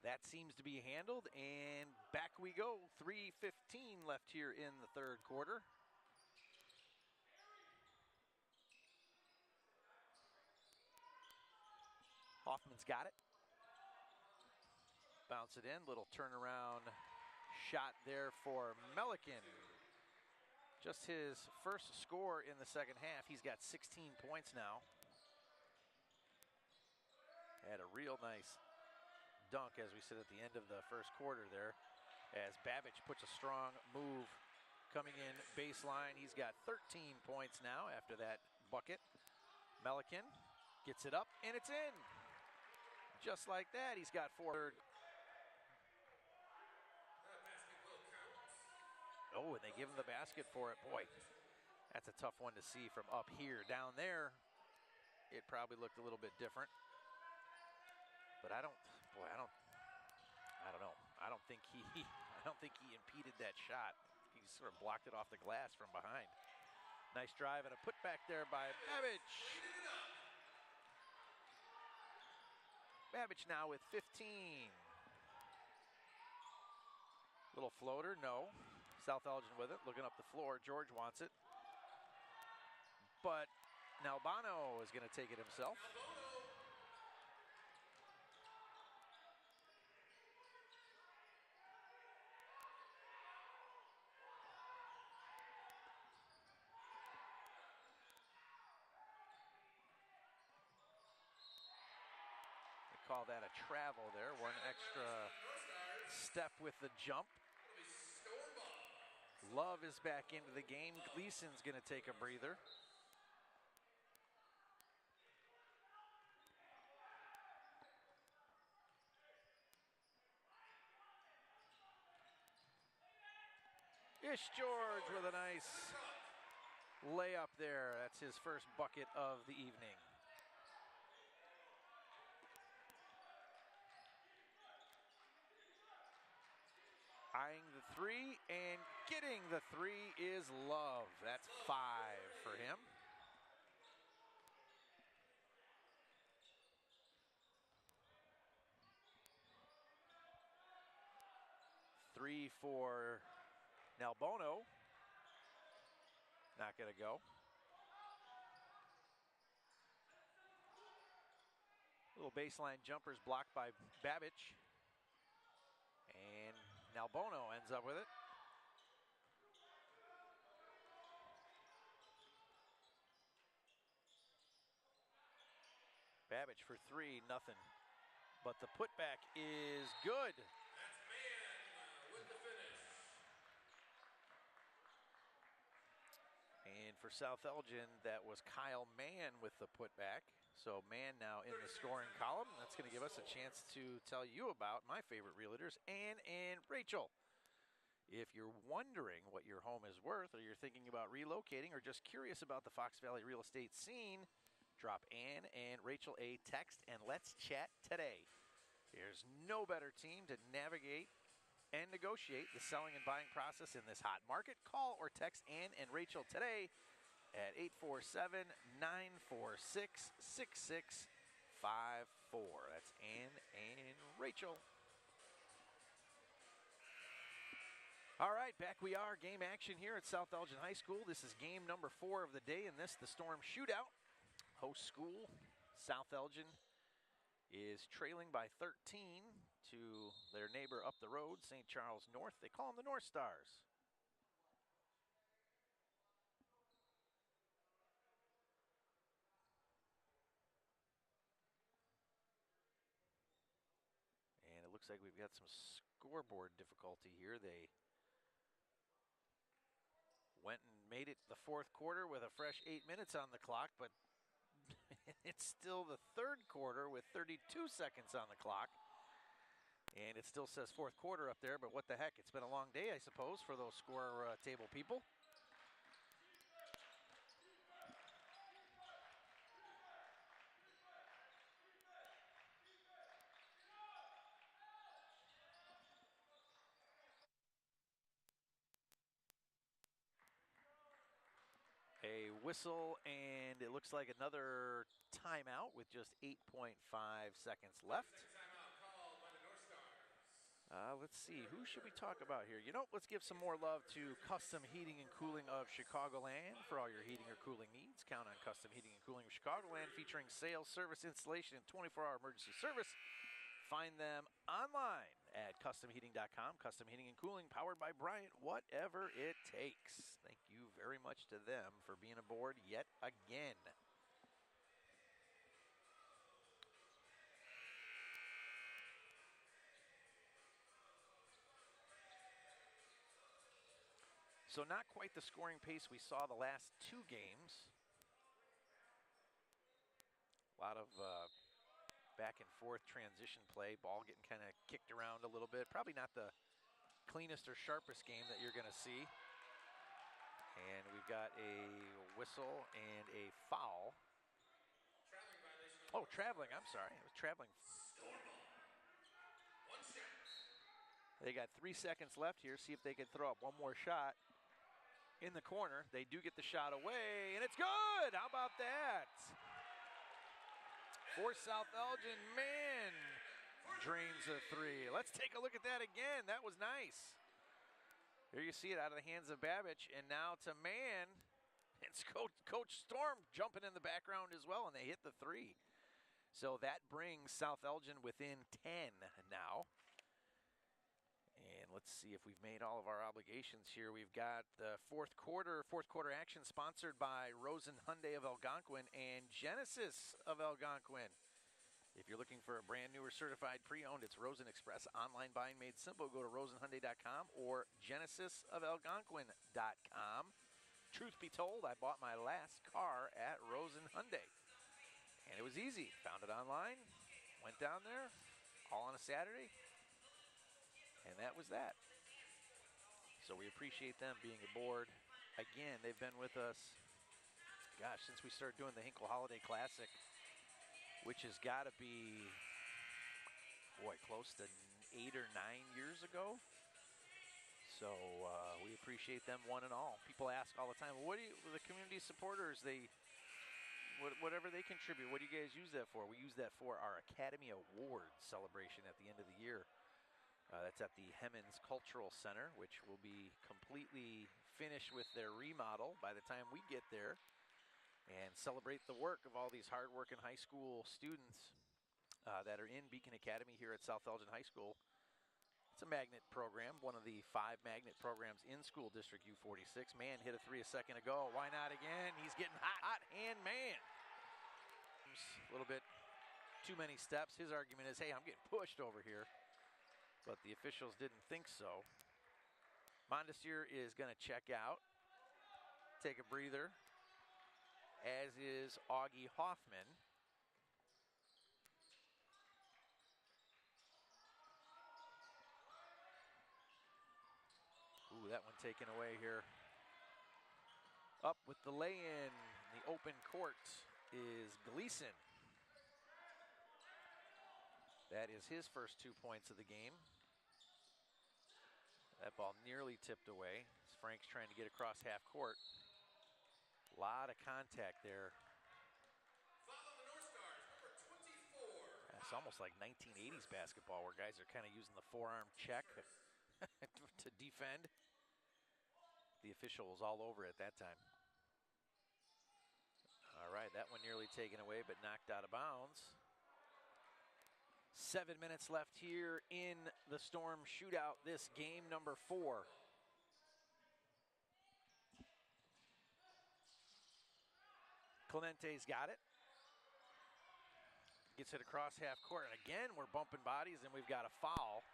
That seems to be handled, and back we go. 3:15 left here in the third quarter. Hoffman's got it. Bounce it in, little turnaround shot there for Melican. Just his first score in the second half. He's got 16 points now. Had a real nice dunk, as we said at the end of the first quarter there, as Babbage puts a strong move coming in baseline. He's got 13 points now after that bucket. Melican gets it up, and it's in. Just like that, he's got 4. Oh, and they give him the basket for it. Boy, That's a tough one to see from up here. Down there, it probably looked a little bit different. But I don't know. I don't think he impeded that shot. He sort of blocked it off the glass from behind. Nice drive and a putback there by Babbage. Babbage now with 15. Little floater, no. South Elgin with it, looking up the floor. George wants it. But Nalbano is going to take it himself. They call that a travel there. One extra step with the jump. Love is back into the game. Gleason's going to take a breather. Ish George with a nice layup there. That's his first bucket of the evening. Eyeing the three and getting the three is Love. That's 5 for him. Three for Nalbono. Not going to go. Little baseline jumpers blocked by Babbage. And Nalbono ends up with it. Babbage for 3, nothing. But the putback is good. That's Mann with the finish. And for South Elgin, that was Kyle Mann with the putback. So Mann now in the scoring column. That's going to give us a chance to tell you about my favorite realtors, Ann and Rachel. If you're wondering what your home is worth, or you're thinking about relocating, or just curious about the Fox Valley real estate scene, drop Ann and Rachel a text and let's chat today. There's no better team to navigate and negotiate the selling and buying process in this hot market. Call or text Ann and Rachel today at 847-946-6654. That's Ann and Rachel. All right, back we are. Game action here at South Elgin High School. This is game number 4 of the day, and this, the Storm Shootout. Host school, South Elgin, is trailing by 13 to their neighbor up the road, St. Charles North. They call them the North Stars. And it looks like we've got some scoreboard difficulty here. They went and made it the 4th quarter with a fresh 8 minutes on the clock, but it's still the 3rd quarter with 32 seconds on the clock. And it still says 4th quarter up there, but what the heck? It's been a long day, I suppose, for those score table people. A whistle, and it looks like another timeout with just 8.5 seconds left. Timeout called by the North Stars. Let's see, who should we talk about here? You know, let's give some more love to Custom Heating and Cooling of Chicagoland for all your heating or cooling needs. Count on Custom Heating and Cooling of Chicagoland, featuring sales, service, installation, and 24-hour emergency service. Find them online at customheating.com. Custom Heating and Cooling, powered by Bryant, whatever it takes. Thank you very much to them for being aboard yet again. So not quite the scoring pace we saw the last 2 games. A lot of back and forth transition play, ball getting kind of kicked around a little bit. Probably not the cleanest or sharpest game that you're going to see. And we've we've got a whistle and a foul. Traveling violation. Oh, traveling, I'm sorry. It was traveling. Storm ball. 1 shot. They got 3 seconds left here. See if they can throw up one more shot in the corner. They do get the shot away, and it's good. How about that? For South Elgin, man, drains a 3. Let's take a look at that again. That was nice. There you see it out of the hands of Babbage, and now to man. It's Coach Storm jumping in the background as well, and they hit the 3. So that brings South Elgin within 10 now. And let's see if we've made all of our obligations here. We've got the fourth quarter action sponsored by Rosen Hyundai of Algonquin and Genesis of Algonquin. If you're looking for a brand new or certified pre-owned, it's Rosen Express. Online buying made simple. Go to rosenhyundai.com or genesisofalgonquin.com. Truth be told, I bought my last car at Rosen Hyundai. And it was easy. Found it online, went down there, all on a Saturday, and that was that. So we appreciate them being aboard. Again, they've been with us, gosh, since we started doing the Hinkle Holiday Classic, which has got to be, boy, close to 8 or 9 years ago. So we appreciate them one and all. People ask all the time, what do you, the community supporters, whatever they contribute, what do you guys use that for? We use that for our Academy Awards celebration at the end of the year. That's at the Hemmons Cultural Center, which will be completely finished with their remodel by the time we get there, and celebrate the work of all these hard-working high school students that are in Beacon Academy here at South Elgin High School. It's a magnet program, one of the 5 magnet programs in School District U46. Man hit a 3 a second ago. Why not again? He's getting hot hand man. A little bit too many steps. His argument is, hey, I'm getting pushed over here. But the officials didn't think so. Mondesir is going to check out, take a breather, as is Augie Hoffman. Ooh, that one taken away here. Up with the lay-in, the open court is Gleason. That is his first 2 points of the game. That ball nearly tipped away as Frank's trying to get across half court. A lot of contact there. Foul on the North Stars, number 24. It's almost like 1980s basketball where guys are kind of using the forearm check to defend. The official was all over it at that time. All right, that one nearly taken away but knocked out of bounds. 7 minutes left here in the Storm Shootout, this game number 4. Clemente's got it. Gets it across half court, and again we're bumping bodies and we've got a foul.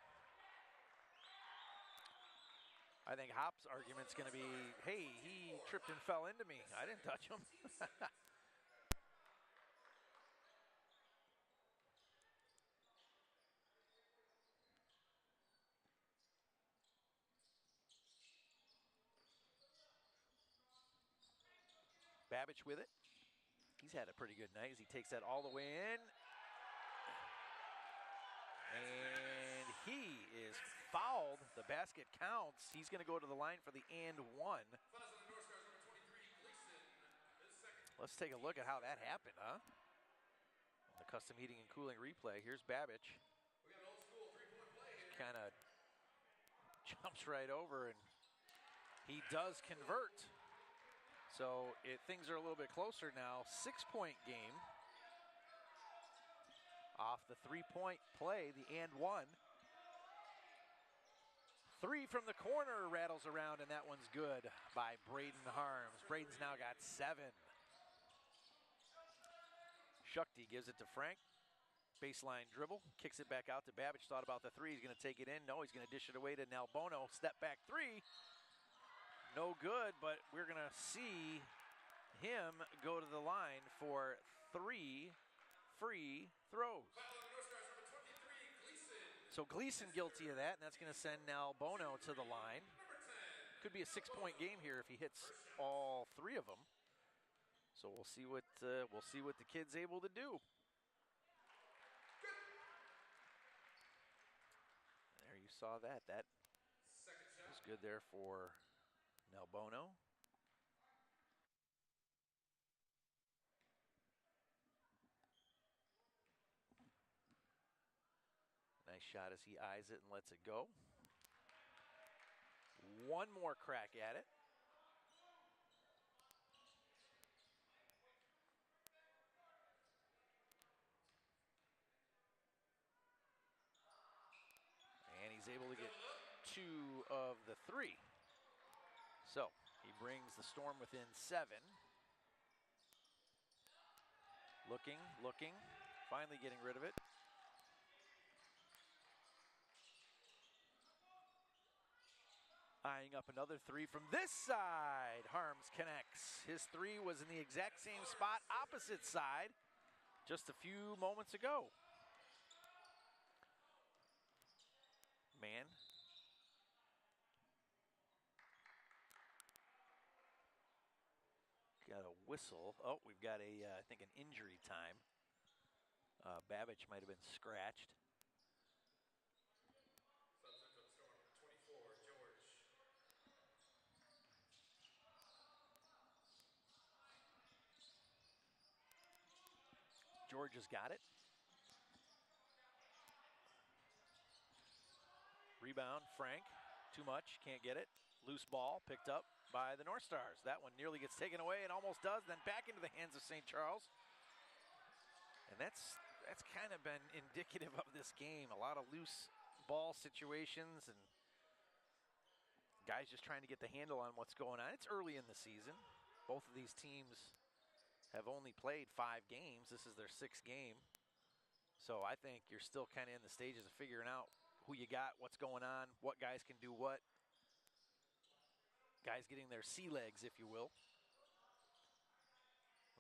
I think Hop's argument's going to be, hey, he tripped and fell into me. I didn't touch him. Babbage with it. He's had a pretty good night as he takes that all the way in. And he is fouled. The basket counts. He's going to go to the line for the and one. Fouls on the North Stars, number 23, Gleason. His second. Let's take a look at how that happened, huh? The custom heating and cooling replay. Here's Babbage. We got an old school 3-point play here. Kind of jumps right over, and he does convert. So things are a little bit closer now. 6-point game. Off the 3-point play, the and one. 3 from the corner rattles around, and that one's good by Braden Harms. Braden's now got 7. Shukti gives it to Frank. Baseline dribble, kicks it back out to Babbage. Thought about the 3, he's going to take it in. No, he's going to dish it away to Nalbono. Step back 3. No good, but we're going to see him go to the line for 3 free throws. Foul on the North Stars, number 23, Gleason. So Gleason guilty of that, and that's going to send Nalbono to the line. Number 10. Could be a 6-point game here if he hits all 3 of them. So we'll see what the kid's able to do. There you saw that. That was good there for Nalbono. Nice shot as he eyes it and lets it go. One more crack at it. And he's able to get 2 of the 3. So he brings the Storm within 7. Looking, finally getting rid of it. Eyeing up another 3 from this side. Harms connects. His 3 was in the exact same spot, opposite side, just a few moments ago. Man. Got a whistle. Oh, we've got I think an injury time. Babbage might have been scratched. George has got it. Rebound, Frank. Too much, can't get it. Loose ball, picked up by the North Stars. That one nearly gets taken away and almost does, then back into the hands of St. Charles. And that's kind of been indicative of this game. A lot of loose ball situations and guys just trying to get the handle on what's going on. It's early in the season. Both of these teams have only played 5 games. This is their 6th game. So I think you're still kind of in the stages of figuring out who you got, what's going on, what guys can do what. Guys getting their sea legs, if you will.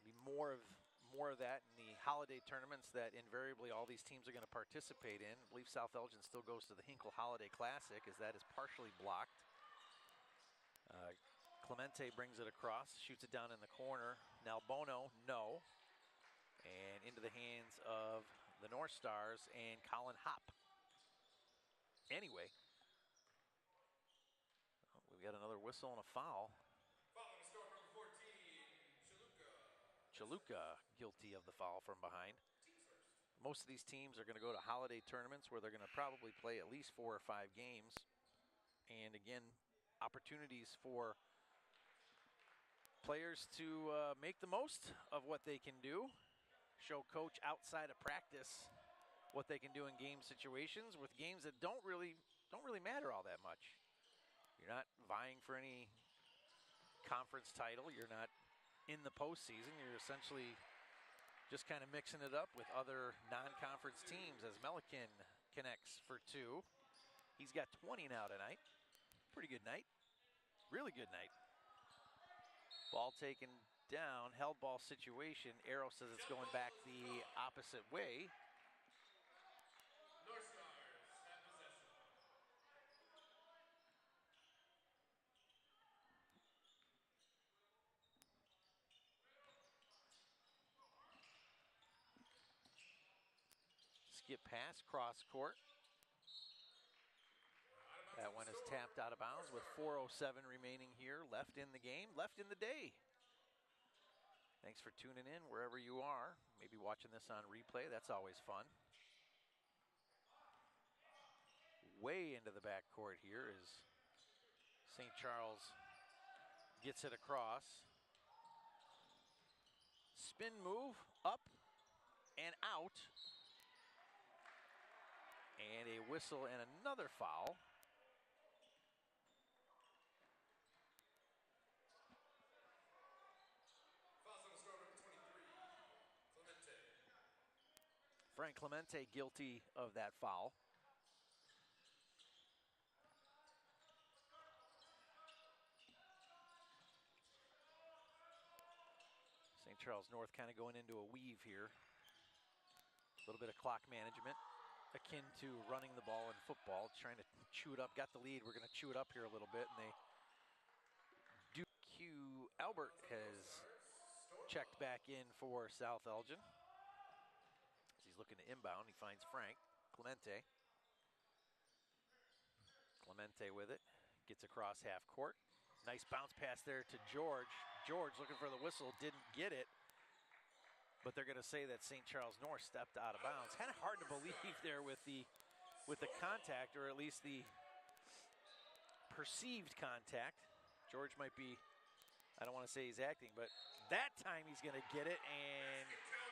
There'll be more of that in the holiday tournaments that invariably all these teams are going to participate in. I believe South Elgin still goes to the Hinkle Holiday Classic, as that is partially blocked. Clemente brings it across, shoots it down in the corner. Nalbono, no. And into the hands of the North Stars and Colin Hopp. Anyway, we've got another whistle and a foul. Foul on the score from 14, Chaluka guilty of the foul from behind. Most of these teams are going to go to holiday tournaments where they're going to probably play at least 4 or 5 games. And again, opportunities for players to make the most of what they can do. Show coach outside of practice what they can do in game situations with games that don't really matter all that much. You're not vying for any conference title. You're not in the postseason. You're essentially just kind of mixing it up with other non-conference teams as Melican connects for 2. He's got 20 now tonight. Pretty good night. Really good night. Ball taken down, held ball situation. Arrow says it's going back the opposite way. North Stars have possession. Skip pass, cross court. That one is tapped out of bounds with 4:07 remaining here, left in the game, left in the day. Thanks for tuning in wherever you are. Maybe watching this on replay, that's always fun. Way into the backcourt here as St. Charles gets it across. Spin move, up and out. And a whistle and another foul. Fouls on the score from 23, Clemente. Frank Clemente guilty of that foul. St. Charles North kind of going into a weave here. A little bit of clock management, akin to running the ball in football, trying to chew it up. Got the lead, we're going to chew it up here a little bit, and they Albert has checked back in for South Elgin. As he's looking to inbound, he finds Frank Clemente. Clemente with it, gets across half court. Nice bounce pass there to George. George looking for the whistle, didn't get it. But they're going to say that St. Charles North stepped out of bounds. Kind of hard to believe there with the contact, or at least the perceived contact. George might be, I don't want to say he's acting, but that time he's going to get it and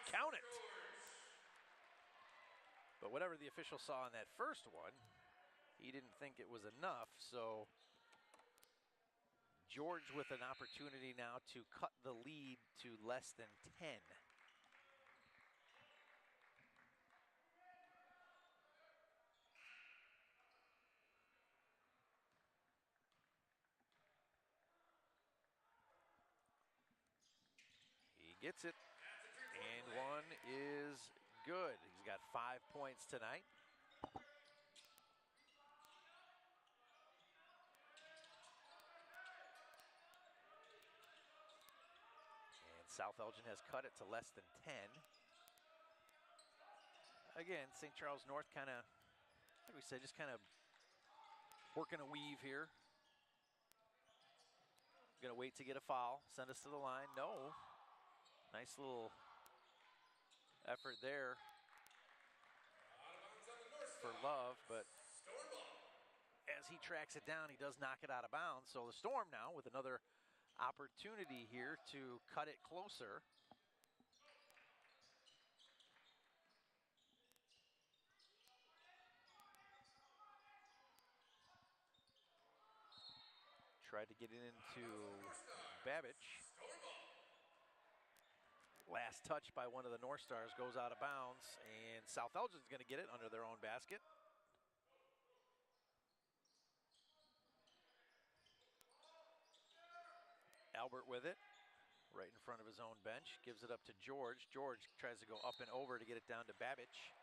count it. But whatever the official saw in that first one, he didn't think it was enough, so George with an opportunity now to cut the lead to less than 10. He gets it, and one is good. He's got 5 points tonight. South Elgin has cut it to less than 10. Again, St. Charles North kind of, like we said, just kind of working a weave here. Gonna wait to get a foul, send us to the line. No. Nice little effort there for Love, but as he tracks it down, he does knock it out of bounds. So the Storm now with another opportunity here to cut it closer. Tried to get it into Babbage. Last touch by one of the North Stars goes out of bounds, and South Elgin's going to get it under their own basket. Albert with it, right in front of his own bench, gives it up to George. George tries to go up and over to get it down to Babbage.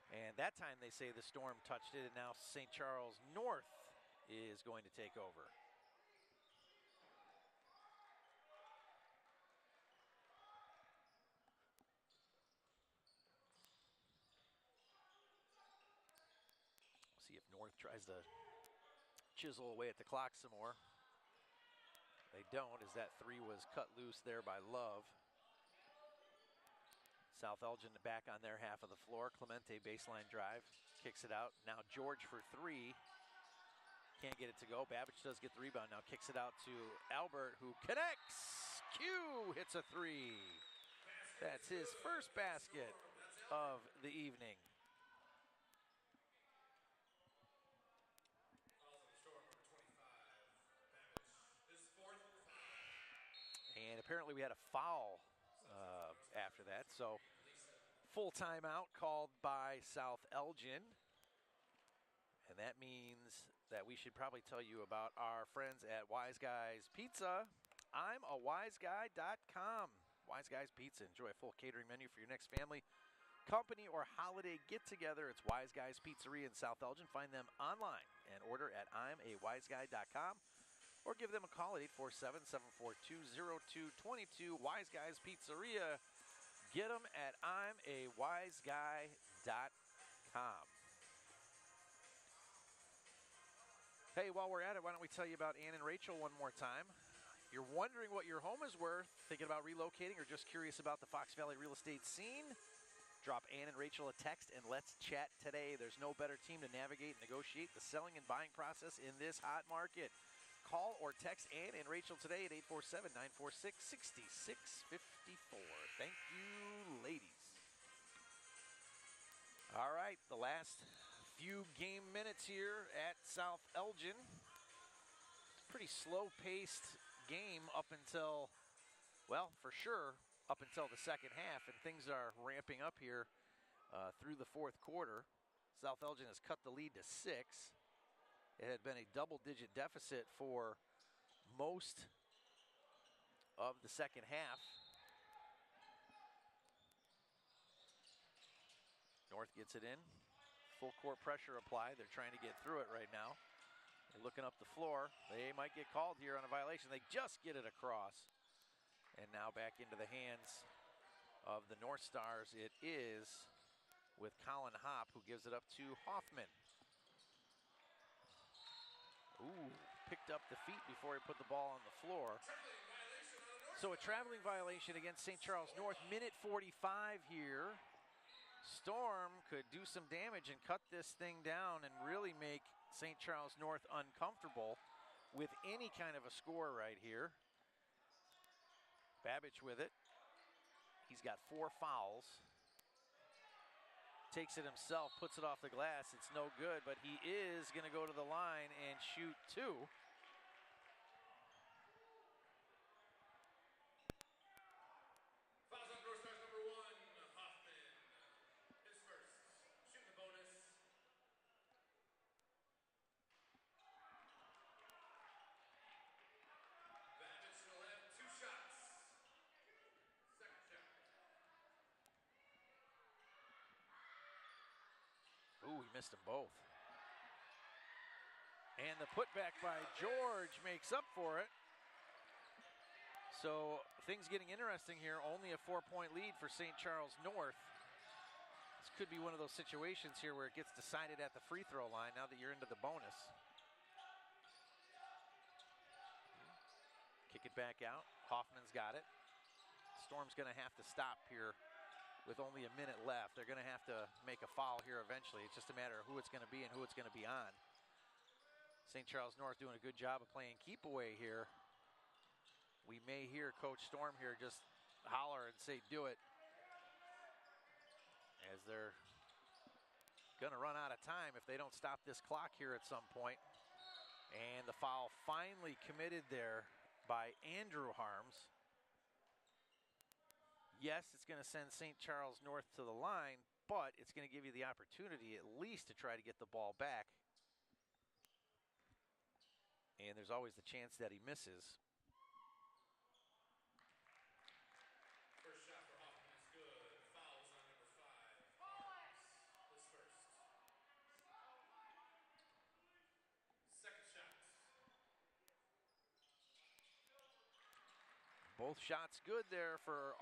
And that time they say the Storm touched it, and now St. Charles North is going to take over. See if North tries to chisel away at the clock some more. They don't, as that three was cut loose there by Love. South Elgin back on their half of the floor. Clemente baseline drive, kicks it out. Now George for three. Can't get it to go. Babbage does get the rebound. Now kicks it out to Albert, who connects. Q hits a three. That's his first basket of the evening. And apparently we had a foul after that. So full timeout called by South Elgin. And that means that we should probably tell you about our friends at Wise Guys Pizza. I'm a wiseguy.com. Wise Guys Pizza. Enjoy a full catering menu for your next family, company, or holiday get-together. It's Wise Guys Pizzeria in South Elgin. Find them online and order at imawiseguy.com. Or give them a call at 847-742-0222. Wise Guys Pizzeria. Get them at imawiseguy.com. Hey, while we're at it, why don't we tell you about Ann and Rachel one more time. You're wondering what your home is worth, thinking about relocating, or just curious about the Fox Valley real estate scene? Drop Ann and Rachel a text and let's chat today. There's no better team to navigate and negotiate the selling and buying process in this hot market. Call or text Ann and Rachel today at 847-946-6654. Thank you, ladies. All right, the last few game minutes here at South Elgin. Pretty slow-paced game up until, well, for sure, up until the second half, and things are ramping up here through the fourth quarter. South Elgin has cut the lead to 6. It had been a double-digit deficit for most of the second half. North gets it in. Full court pressure applied. They're trying to get through it right now. They're looking up the floor. They might get called here on a violation. They just get it across. And now back into the hands of the North Stars. It is with Colin Hopp, who gives it up to Hoffman. Ooh, picked up the feet before he put the ball on the floor. So a traveling violation against St. Charles North. Minute 45 here. Storm could do some damage and cut this thing down and really make St. Charles North uncomfortable with any kind of a score right here. Babbage with it. He's got 4 fouls. Takes it himself, puts it off the glass. It's no good, but he is going to go to the line and shoot 2. Fouls on North Stars number 1, Hoffman. His first. Shooting the bonus. Babbage to the left, 2 shots. Second shot. Ooh, he missed them both. And the putback by George makes up for it. So things getting interesting here. Only a 4-point lead for St. Charles North. This could be one of those situations here where it gets decided at the free throw line now that you're into the bonus. Kick it back out. Hoffman's got it. Storm's going to have to stop here with only a minute left. They're going to have to make a foul here eventually. It's just a matter of who it's going to be and who it's going to be on. St. Charles North doing a good job of playing keep away here. We may hear Coach Storm here just holler and say, do it, as they're going to run out of time if they don't stop this clock here at some point. And the foul finally committed there by Andrew Harms. Yes, it's going to send St. Charles North to the line, but it's going to give you the opportunity at least to try to get the ball back. And there's always the chance that he misses. First shot for Hoffman is good. Fouls on number 5, Harms. His first. Second shot. Both shots good there for